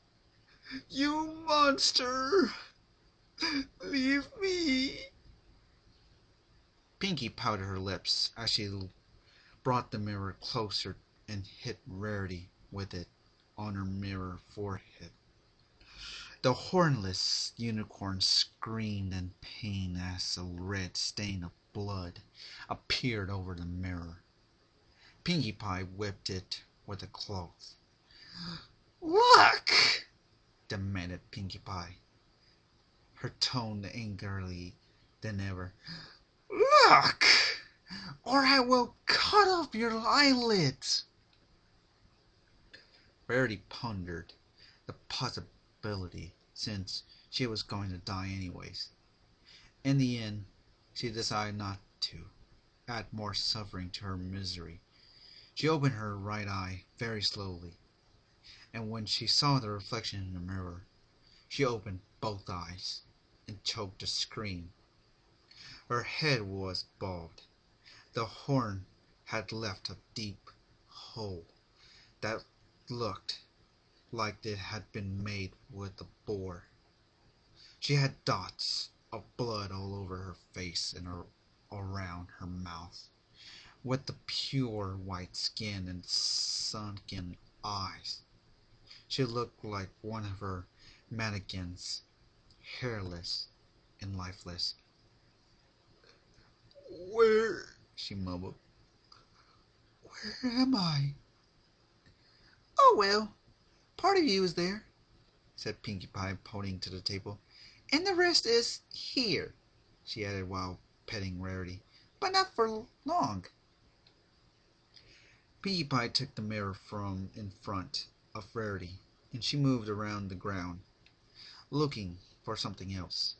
You monster. Leave me." Pinkie pouted her lips as she brought the mirror closer and hit Rarity with it on her mirror forehead. The hornless unicorn screamed in pain as a red stain of blood appeared over the mirror. Pinkie Pie whipped it with a cloth. "Look!" demanded Pinkie Pie, her tone angrily than ever. "Look! Or I will cut off your eyelids." Rarity pondered the possibility, since she was going to die anyways. In the end, she decided not to add more suffering to her misery. She opened her right eye very slowly, and when she saw the reflection in the mirror, she opened both eyes and choked a scream. Her head was bald. The horn had left a deep hole that looked like it had been made with a bore. She had dots of blood all over her face and around her mouth, with the pure white skin and sunken eyes. She looked like one of her mannequins, hairless and lifeless. "Where?" she mumbled. "Where am I?" "Oh, well, part of you is there," said Pinkie Pie, pointing to the table. "And the rest is here," she added while petting Rarity. "But not for long." Pinkie Pie took the mirror from in front of Rarity, and she moved around the ground, looking for something else.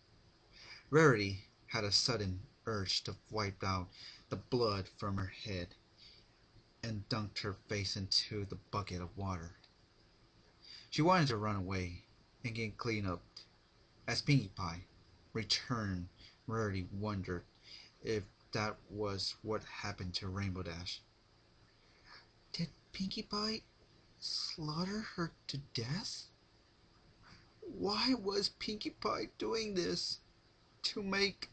Rarity had a sudden urge to wipe out the blood from her head and dunked her face into the bucket of water. She wanted to run away and get cleaned up. As Pinkie Pie returned, Rarity wondered if that was what happened to Rainbow Dash. Did Pinkie Pie slaughter her to death? Why was Pinkie Pie doing this? To make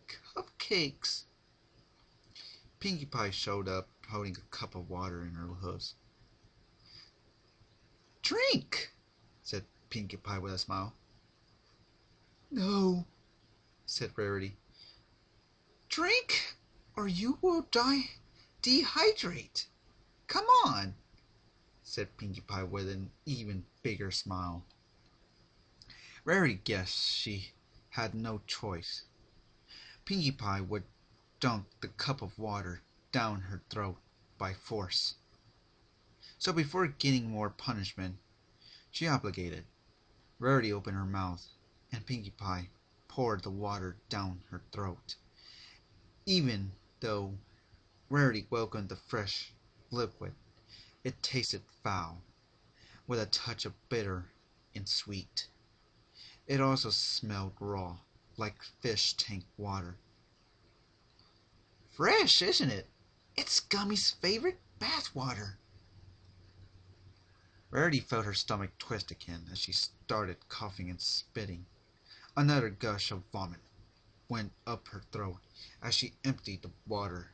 cupcakes? Pinkie Pie showed up holding a cup of water in her hooves. Drink, said Pinkie Pie with a smile. No, said Rarity. Drink, or you will dehydrate. Come on, said Pinkie Pie with an even bigger smile. Rarity guessed she had no choice. Pinkie Pie would dunk the cup of water down her throat by force. So before getting more punishment, she obligated. Rarity opened her mouth, and Pinkie Pie poured the water down her throat. Even though Rarity welcomed the fresh liquid, it tasted foul, with a touch of bitter and sweet. It also smelled raw, like fish tank water. Fresh, isn't it? It's Gummy's favorite bath water. Rarity felt her stomach twist again as she started coughing and spitting. Another gush of vomit went up her throat as she emptied the water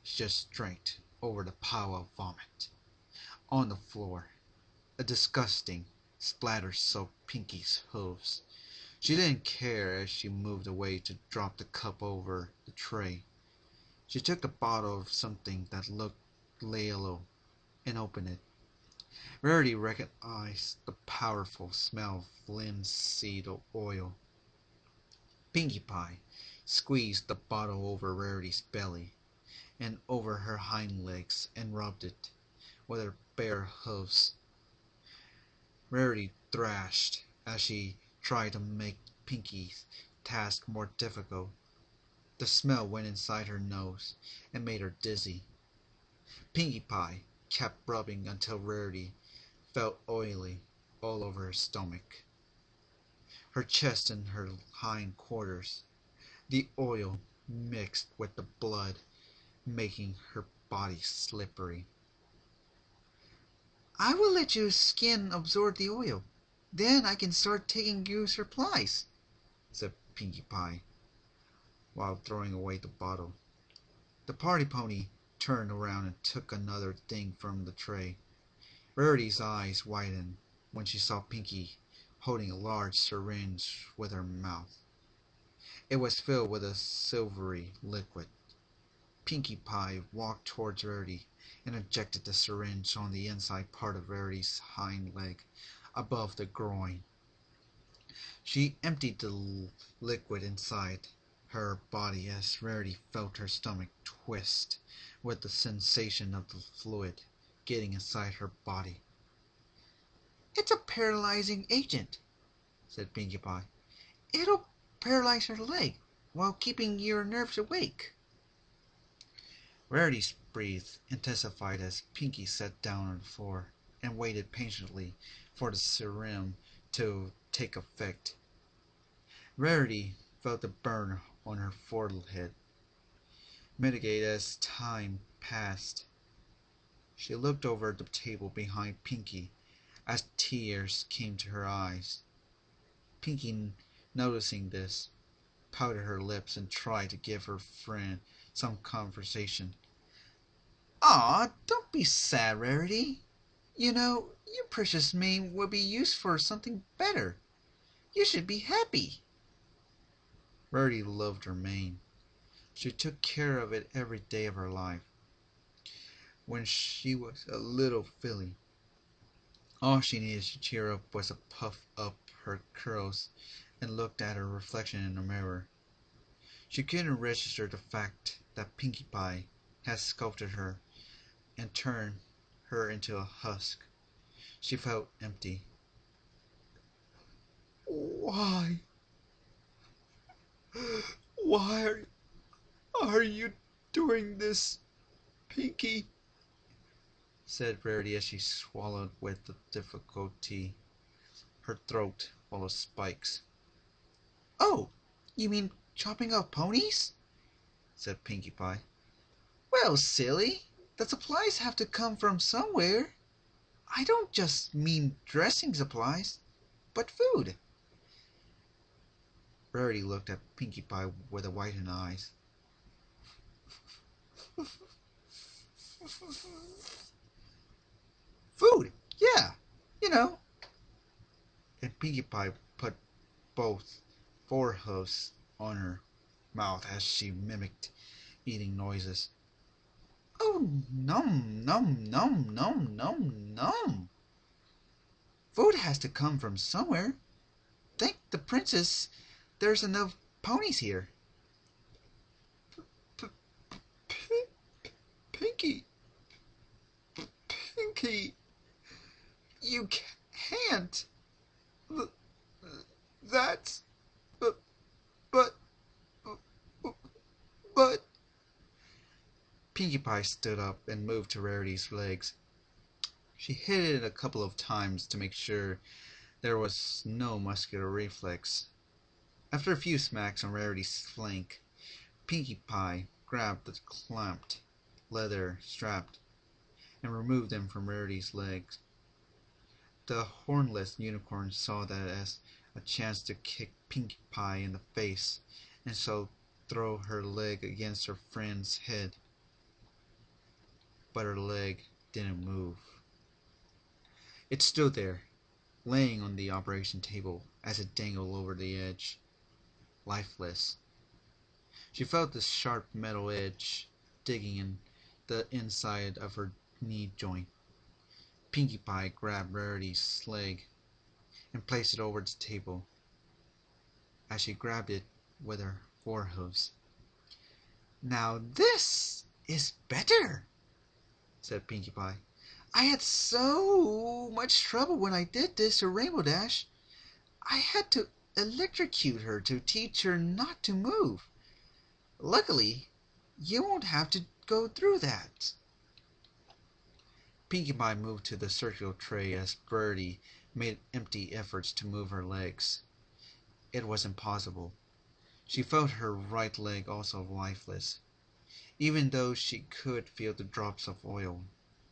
just straight over the pile of vomit. On the floor, a disgusting splatter soaked Pinkie's hooves. She didn't care as she moved away to drop the cup over the tray. She took the bottle of something that looked yellow and opened it. Rarity recognized the powerful smell of linseed oil. Pinkie Pie squeezed the bottle over Rarity's belly and over her hind legs and rubbed it with her bare hooves. Rarity thrashed as she tried to make Pinkie's task more difficult. The smell went inside her nose and made her dizzy. Pinkie Pie kept rubbing until Rarity felt oily all over her stomach, her chest and her hind quarters. The oil mixed with the blood, making her body slippery. I will let your skin absorb the oil. Then I can start taking you supplies, said Pinkie Pie, while throwing away the bottle. The party pony turned around and took another thing from the tray. Rarity's eyes widened when she saw Pinkie holding a large syringe with her mouth. It was filled with a silvery liquid. Pinkie Pie walked towards Rarity and injected the syringe on the inside part of Rarity's hind leg, above the groin. She emptied the liquid inside her body as Rarity felt her stomach twist with the sensation of the fluid getting inside her body. It's a paralyzing agent, said Pinkie Pie. It'll paralyze her leg while keeping your nerves awake. Rarity's breath intensified as Pinkie sat down on the floor and waited patiently for the serum to take effect. Rarity felt the burn on her forehead mitigate as time passed. She looked over the table behind Pinkie as tears came to her eyes. Pinkie, noticing this, pouted her lips and tried to give her friend some conversation. Aw, don't be sad, Rarity. You know, your precious mane will be used for something better. You should be happy. Rarity loved her mane. She took care of it every day of her life. When she was a little filly, all she needed to cheer up was to puff up her curls and look at her reflection in the mirror. She couldn't register the fact that Pinkie Pie had sculpted her, and turned her into a husk. She felt empty. Why? Why are you doing this, Pinky? Said Rarity as she swallowed with difficulty, her throat full of spikes. Oh, you mean chopping up ponies? Said Pinkie Pie. Well, silly, the supplies have to come from somewhere. I don't just mean dressing supplies, but food. Rarity looked at Pinkie Pie with widened eyes. Food, yeah, you know. And Pinkie Pie put both forehoofs on her mouth as she mimicked eating noises. Oh, num, num, num, num, num, num. Food has to come from somewhere. Thank the princess there's enough ponies here. Pinky, Pinky, you can't. That's. But. But. But. Pinkie Pie stood up and moved to Rarity's legs. She hit it a couple of times to make sure there was no muscular reflex. After a few smacks on Rarity's flank, Pinkie Pie grabbed the clamped leather straps and removed them from Rarity's legs. The hornless unicorn saw that as a chance to kick Pinkie Pie in the face, and so throw her leg against her friend's head. But her leg didn't move. It stood there, laying on the operation table as it dangled over the edge, lifeless. She felt the sharp metal edge digging in the inside of her knee joint. Pinkie Pie grabbed Rarity's leg and placed it over the table as she grabbed it with her forehoofs. Now this is better, said Pinkie Pie. I had so much trouble when I did this to Rainbow Dash. I had to electrocute her to teach her not to move. Luckily, you won't have to go through that. Pinkie Pie moved to the circular tray as Birdie made empty efforts to move her legs. It was impossible. She felt her right leg also lifeless, even though she could feel the drops of oil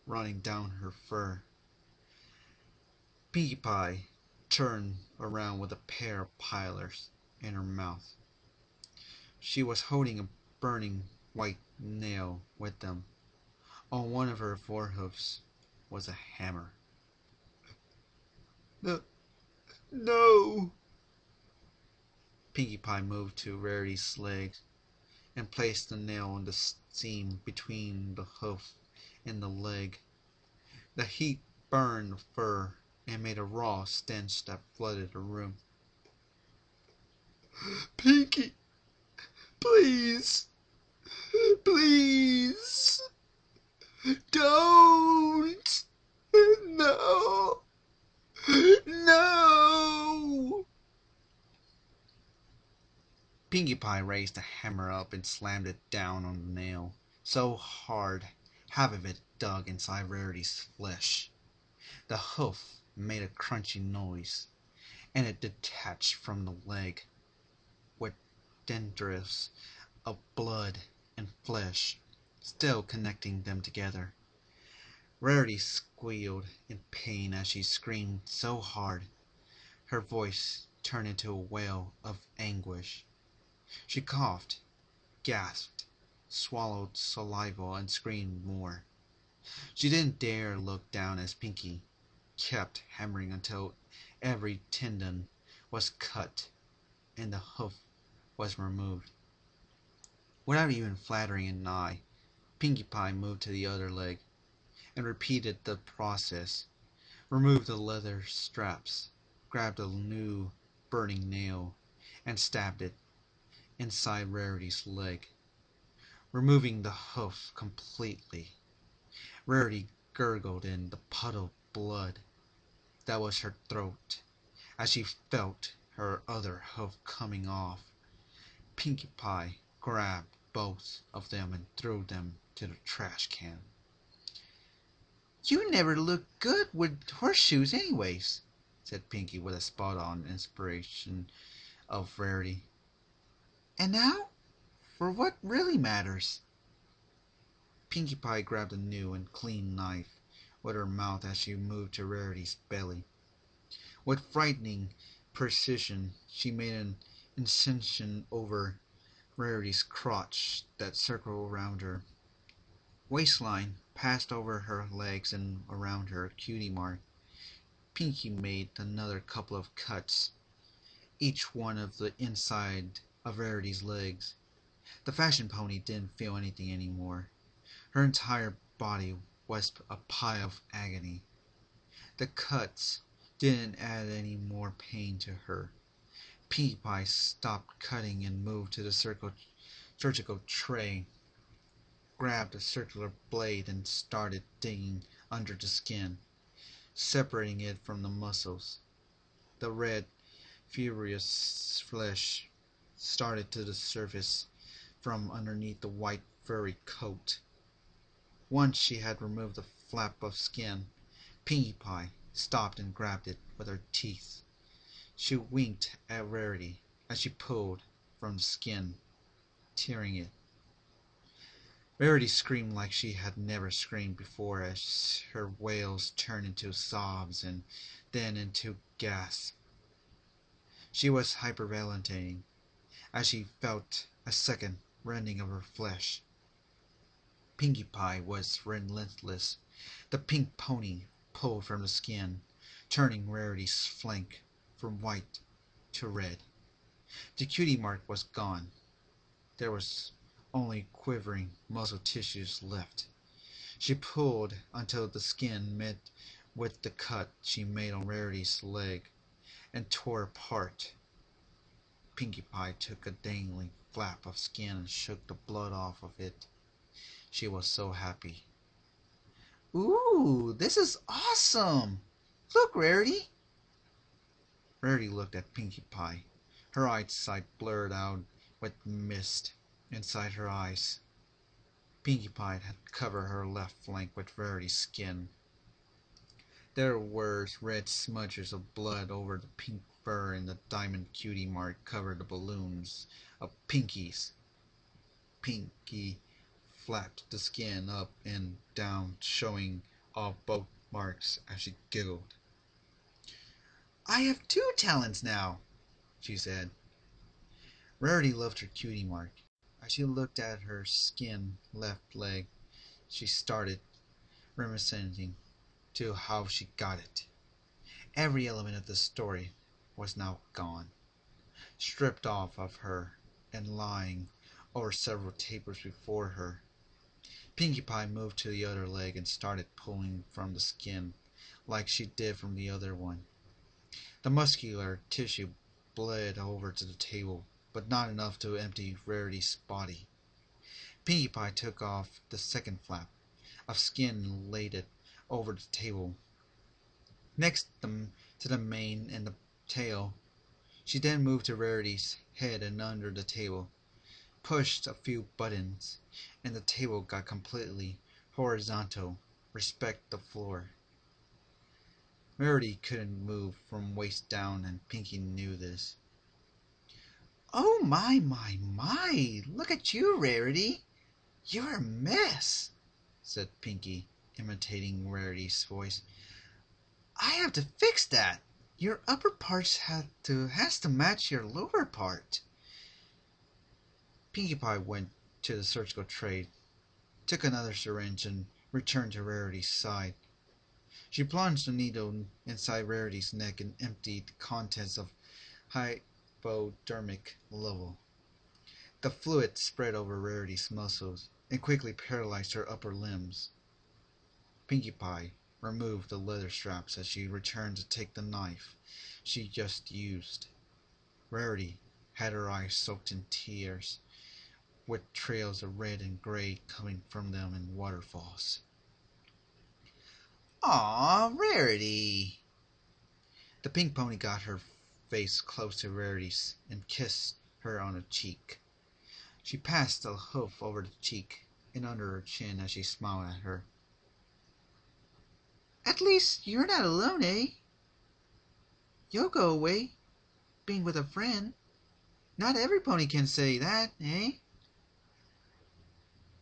running down her fur. Pinkie Pie turned around with a pair of pilers in her mouth. She was holding a burning white nail with them. On one of her forehoofs was a hammer. No. Pinkie Pie moved to Rarity's legs and placed the nail on the seam between the hoof and the leg. The heat burned the fur and made a raw stench that flooded the room. Pinkie, please, please, don't, no, no. Pinkie Pie raised the hammer up and slammed it down on the nail, so hard half of it dug inside Rarity's flesh. The hoof made a crunchy noise, and it detached from the leg, with tendrils of blood and flesh still connecting them together. Rarity squealed in pain as she screamed so hard, her voice turned into a wail of anguish. She coughed, gasped, swallowed saliva, and screamed more. She didn't dare look down as Pinkie kept hammering until every tendon was cut and the hoof was removed. Without even flattering an eye, Pinkie Pie moved to the other leg and repeated the process. Removed the leather straps, grabbed a new burning nail, and stabbed it inside Rarity's leg, removing the hoof completely. Rarity gurgled in the puddle of blood that was her throat as she felt her other hoof coming off. Pinkie Pie grabbed both of them and threw them to the trash can. "You never looked good with horseshoes anyways," said Pinkie with a spot-on inspiration of Rarity. "And now for what really matters." Pinkie Pie grabbed a new and clean knife with her mouth as she moved to Rarity's belly. With frightening precision, she made an incision over Rarity's crotch that circled around her waistline, passed over her legs and around her cutie mark. Pinkie made another couple of cuts, each one of the inside of Rarity's legs. The fashion pony didn't feel anything anymore. Her entire body was a pile of agony. The cuts didn't add any more pain to her. Pinkie Pie stopped cutting and moved to the surgical tray, grabbed a circular blade and started digging under the skin, separating it from the muscles. The red, furious flesh started to surface from underneath the white furry coat. Once she had removed the flap of skin, Pinkie Pie stopped and grabbed it with her teeth. She winked at Rarity as she pulled from the skin, tearing it. Rarity screamed like she had never screamed before as her wails turned into sobs and then into gasps. She was hyperventilating as she felt a second rending of her flesh. Pinkie Pie was relentless. The pink pony pulled from the skin, turning Rarity's flank from white to red. The cutie mark was gone. There was only quivering muscle tissues left. She pulled until the skin met with the cut she made on Rarity's leg and tore apart. Pinkie Pie took a dangling flap of skin and shook the blood off of it. She was so happy. "Ooh, this is awesome! Look, Rarity!" Rarity looked at Pinkie Pie. Her eyesight blurred out with mist inside her eyes. Pinkie Pie had covered her left flank with Rarity's skin. There were red smudges of blood over the pink fur, and the diamond cutie mark covered the balloons of Pinkie's. Pinkie flapped the skin up and down, showing off both marks as she giggled. "I have 2 talents now," she said. Rarity loved her cutie mark. As she looked at her skinned left leg, she started reminiscing to how she got it. Every element of the story was now gone, stripped off of her and lying over several tables before her. Pinkie Pie moved to the other leg and started pulling from the skin like she did from the other one. The muscular tissue bled over to the table, but not enough to empty Rarity's body. Pinkie Pie took off the second flap of skin and laid it over the table, next to the mane and the tail. She then moved to Rarity's head and under the table, pushed a few buttons, and the table got completely horizontal, respect the floor. Rarity couldn't move from waist down, and Pinkie knew this. "Oh my, look at you, Rarity. You're a mess," said Pinkie, imitating Rarity's voice. "I have to fix that. Your upper part has to match your lower part." Pinkie Pie went to the surgical tray, took another syringe, and returned to Rarity's side. She plunged the needle inside Rarity's neck and emptied the contents of hypodermic level. The fluid spread over Rarity's muscles and quickly paralyzed her upper limbs. Pinkie Pie removed the leather straps as she returned to take the knife she just used. Rarity had her eyes soaked in tears, with trails of red and gray coming from them in waterfalls. Aw, Rarity! The pink pony got her face close to Rarity's and kissed her on the cheek. She passed a hoof over the cheek and under her chin as she smiled at her. At least you're not alone, eh? You'll go away, being with a friend. Not every pony can say that, eh?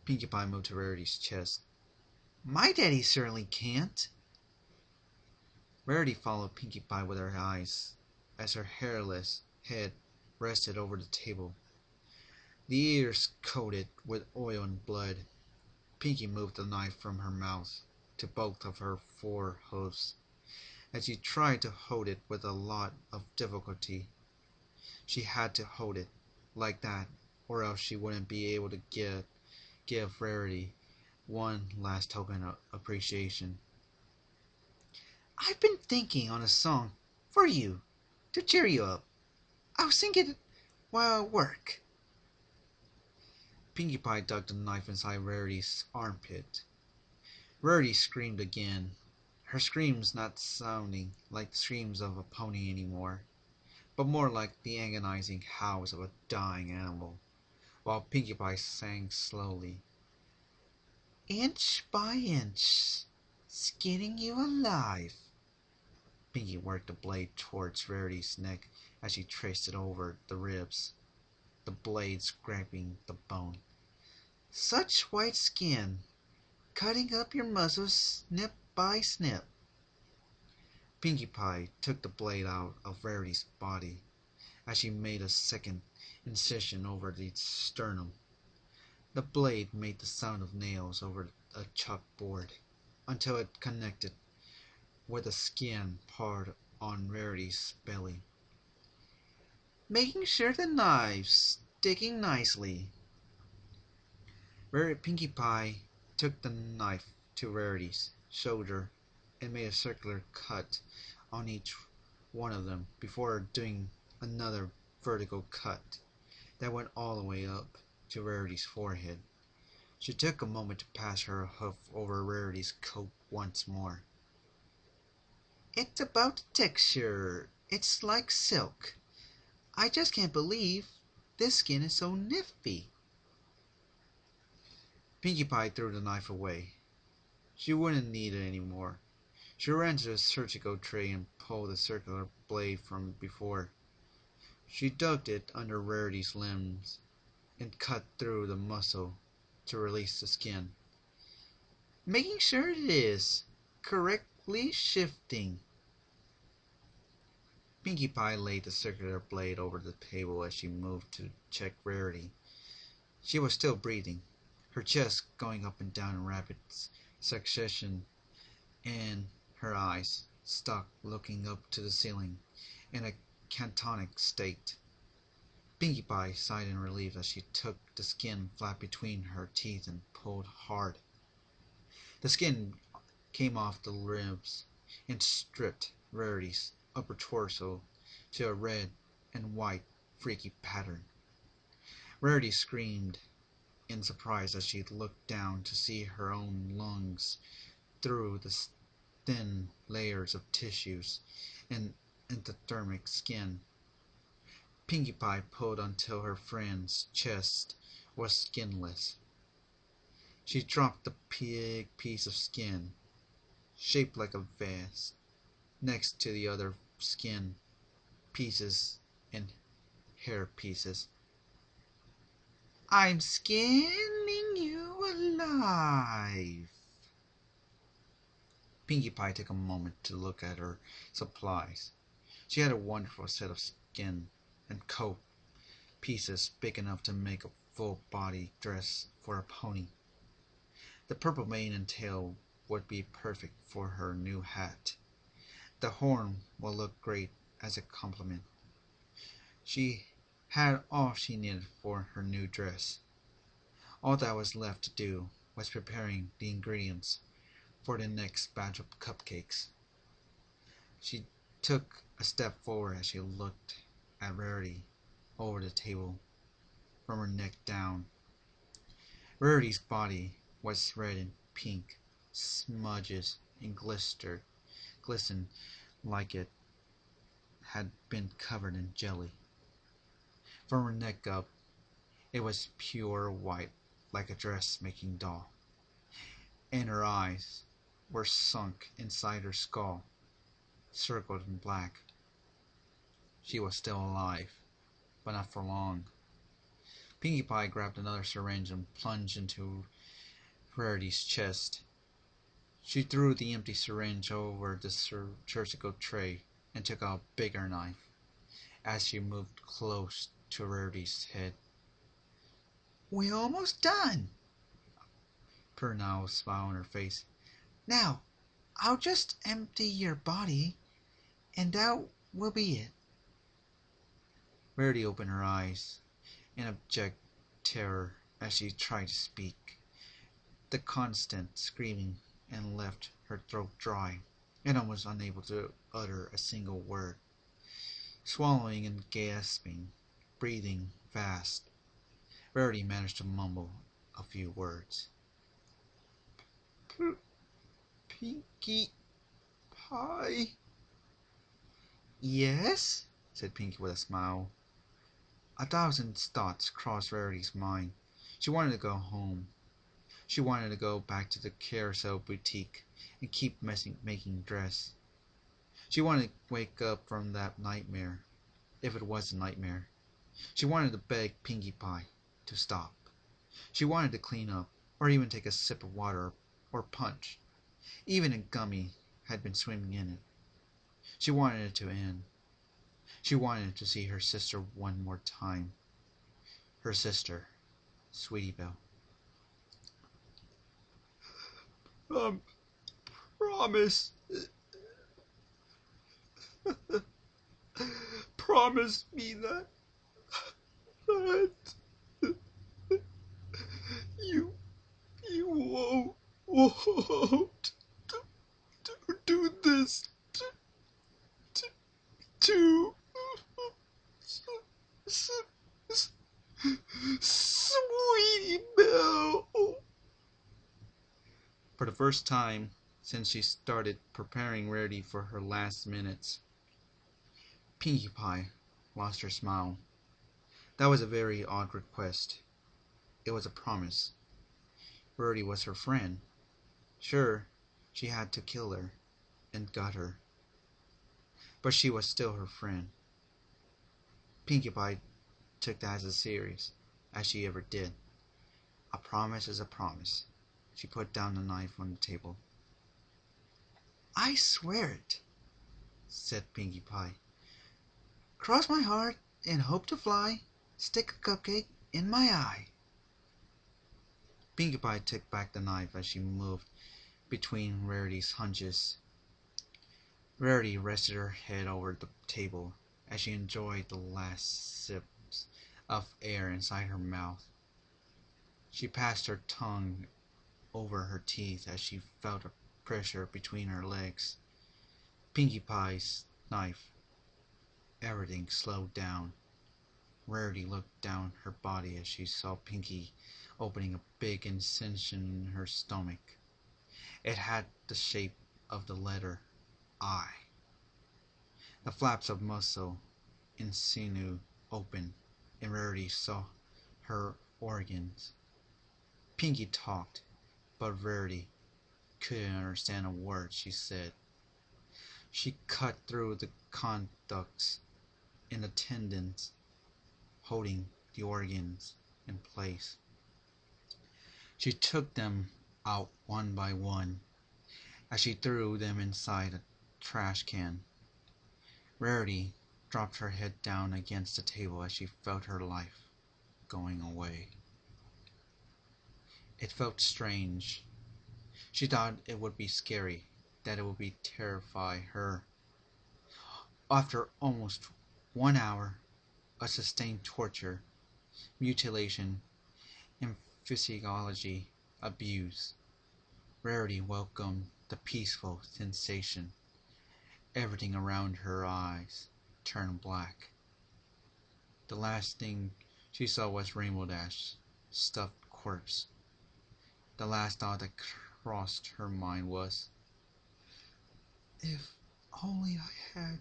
Pinkie Pie moved to Rarity's chest. My daddy certainly can't. Rarity followed Pinkie Pie with her eyes as her hairless head rested over the table. The ears coated with oil and blood. Pinkie moved the knife from her mouth to both of her four hooves as she tried to hold it with a lot of difficulty. She had to hold it like that, or else she wouldn't be able to give Rarity one last token of appreciation. I've been thinking on a song for you to cheer you up. I'll sing it while I work. Pinkie Pie dug the knife inside Rarity's armpit. Rarity screamed again, her screams not sounding like the screams of a pony anymore, but more like the agonizing howls of a dying animal, while Pinkie Pie sang slowly. Inch by inch, skinning you alive. Pinkie worked the blade towards Rarity's neck as she traced it over the ribs, the blade scraping the bone. Such white skin, cutting up your muscles snip by snip. Pinkie Pie took the blade out of Rarity's body as she made a second incision over the sternum. The blade made the sound of nails over a chalkboard until it connected with the skin part on Rarity's belly, making sure the knive's sticking nicely. Pinkie Pie took the knife to Rarity's shoulder and made a circular cut on each one of them before doing another vertical cut that went all the way up to Rarity's forehead. She took a moment to pass her hoof over Rarity's coat once more. It's about the texture. It's like silk. I just can't believe this skin is so nifty. Pinkie Pie threw the knife away. She wouldn't need it anymore. She ran to the surgical tray and pulled the circular blade from before. She dug it under Rarity's limbs and cut through the muscle to release the skin, making sure it is correctly shifting. Pinkie Pie laid the circular blade over the table as she moved to check Rarity. She was still breathing, her chest going up and down in rapid succession, and her eyes stuck looking up to the ceiling in a catatonic state. Pinkie Pie sighed in relief as she took the skin flat between her teeth and pulled hard. The skin came off the ribs and stripped Rarity's upper torso to a red and white freaky pattern. Rarity screamed in surprise as she looked down to see her own lungs through the thin layers of tissues and endothermic skin. Pinkie Pie pulled until her friend's chest was skinless. She dropped the big piece of skin, shaped like a vase, next to the other skin pieces and hair pieces. I'm skinning you alive. Pinkie Pie took a moment to look at her supplies. She had a wonderful set of skin and coat pieces big enough to make a full body dress for a pony. The purple mane and tail would be perfect for her new hat. The horn will look great as a complement. She had all she needed for her new dress. All that was left to do was preparing the ingredients for the next batch of cupcakes. She took a step forward as she looked at Rarity over the table, from her neck down. Rarity's body was red and pink smudges and glistened like it had been covered in jelly. From her neck up, it was pure white, like a dressmaking doll, and her eyes were sunk inside her skull, circled in black. She was still alive, but not for long. Pinkie Pie grabbed another syringe and plunged into Rarity's chest. She threw the empty syringe over the surgical tray and took out a bigger knife as she moved close to Rarity's head. "We're almost done," put now a smile on her face. "Now, I'll just empty your body, and that will be it." Rarity opened her eyes in abject terror as she tried to speak. The constant screaming and left her throat dry and almost unable to utter a single word. Swallowing and gasping, breathing fast, Rarity managed to mumble a few words. "Pinkie Pie?" "Yes?" said Pinkie with a smile. A thousand thoughts crossed Rarity's mind. She wanted to go home. She wanted to go back to the Carousel boutique and keep making dress. She wanted to wake up from that nightmare, if it was a nightmare. She wanted to beg Pinkie Pie to stop. She wanted to clean up, or even take a sip of water or punch. Even a gummy had been swimming in it. She wanted it to end. She wanted to see her sister one more time. Her sister, Sweetie Belle. Promise. Promise me that you won't do this to Sweetie Belle. For the first time since she started preparing Rarity for her last minutes, Pinkie Pie lost her smile. That was a very odd request. It was a promise. Rarity was her friend. Sure, she had to kill her and gut her, but she was still her friend. Pinkie Pie took that as serious as she ever did. A promise is a promise. She put down the knife on the table. "I swear it," said Pinkie Pie. "Cross my heart and hope to fly. Stick a cupcake in my eye." Pinkie Pie took back the knife as she moved between Rarity's hunches. Rarity rested her head over the table as she enjoyed the last sips of air inside her mouth. She passed her tongue over her teeth as she felt a pressure between her legs. Pinkie Pie's knife. Everything slowed down. Rarity looked down her body as she saw Pinkie opening a big incision in her stomach. It had the shape of the letter I. The flaps of muscle and sinew opened, and Rarity saw her organs. Pinkie talked, but Rarity couldn't understand a word she said. She cut through the conducts and the tendons, holding the organs in place. She took them out one by one as she threw them inside a trash can. Rarity dropped her head down against the table as she felt her life going away. It felt strange. She thought it would be scary, that it would terrify her. After almost 1 hour of sustained torture, mutilation, and physiology abuse, Rarity welcomed the peaceful sensation. Everything around her eyes turned black. The last thing she saw was Rainbow Dash's stuffed corpse. The last thought that crossed her mind was, If only I had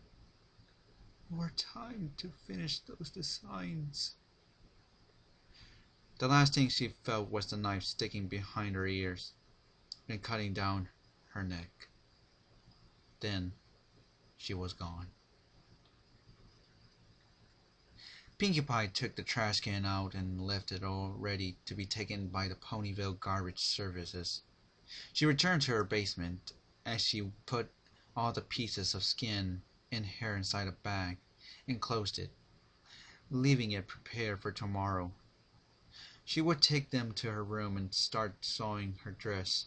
more time to finish those designs. The last thing she felt was the knife sticking behind her ears and cutting down her neck. Then she was gone. Pinkie Pie took the trash can out and left it all ready to be taken by the Ponyville garbage services. She returned to her basement as she put all the pieces of skin and hair inside a bag and closed it, leaving it prepared for tomorrow. She would take them to her room and start sewing her dress.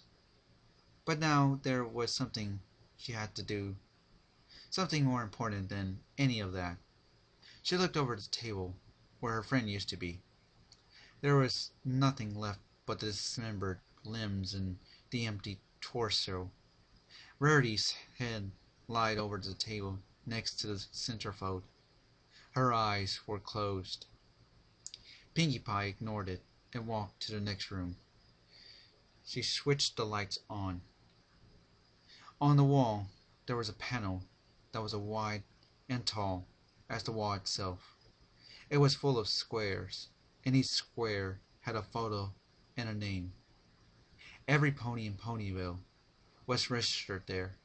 But now there was something she had to do, something more important than any of that. She looked over the table where her friend used to be. There was nothing left but the dismembered limbs and the empty torso. Rarity's head lied over the table next to the centerfold. Her eyes were closed. Pinkie Pie ignored it and walked to the next room. She switched the lights on. On the wall, there was a panel that was as wide and tall as the wall itself. It was full of squares, and each square had a photo and a name. Every pony in Ponyville was registered there.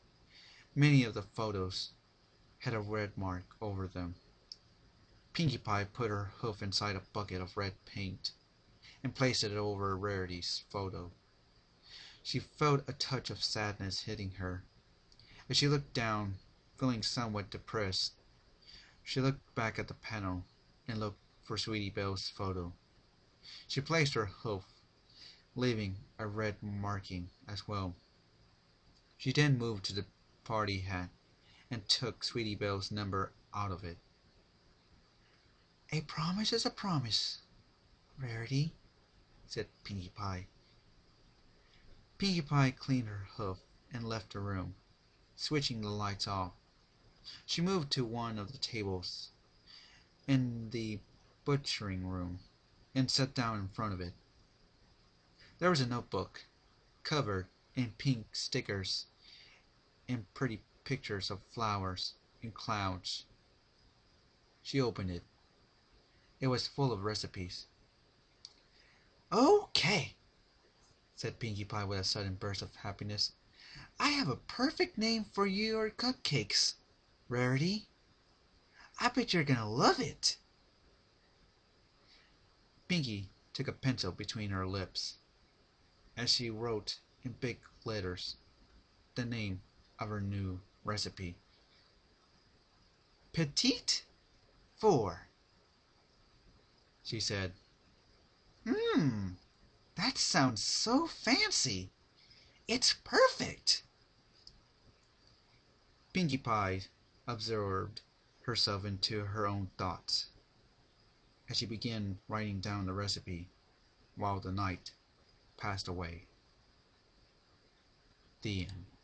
Many of the photos had a red mark over them. Pinkie Pie put her hoof inside a bucket of red paint and placed it over Rarity's photo. She felt a touch of sadness hitting her. As she looked down, feeling somewhat depressed, she looked back at the panel and looked for Sweetie Belle's photo. She placed her hoof, leaving a red marking as well. She then moved to the party hat and took Sweetie Belle's number out of it. "A promise is a promise, Rarity," said Pinkie Pie. Pinkie Pie cleaned her hoof and left the room, switching the lights off. She moved to one of the tables in the butchering room and sat down in front of it. There was a notebook, covered in pink stickers and pretty pictures of flowers and clouds. She opened it. It was full of recipes. "Okay," said Pinkie Pie with a sudden burst of happiness. "I have a perfect name for your cupcakes, Rarity. I bet you're gonna love it." Pinkie took a pencil between her lips as she wrote in big letters the name of her new recipe. "Petit 4," she said. That sounds so fancy. It's perfect." Pinkie Pie absorbed herself into her own thoughts as she began writing down the recipe while the night passed away. The end.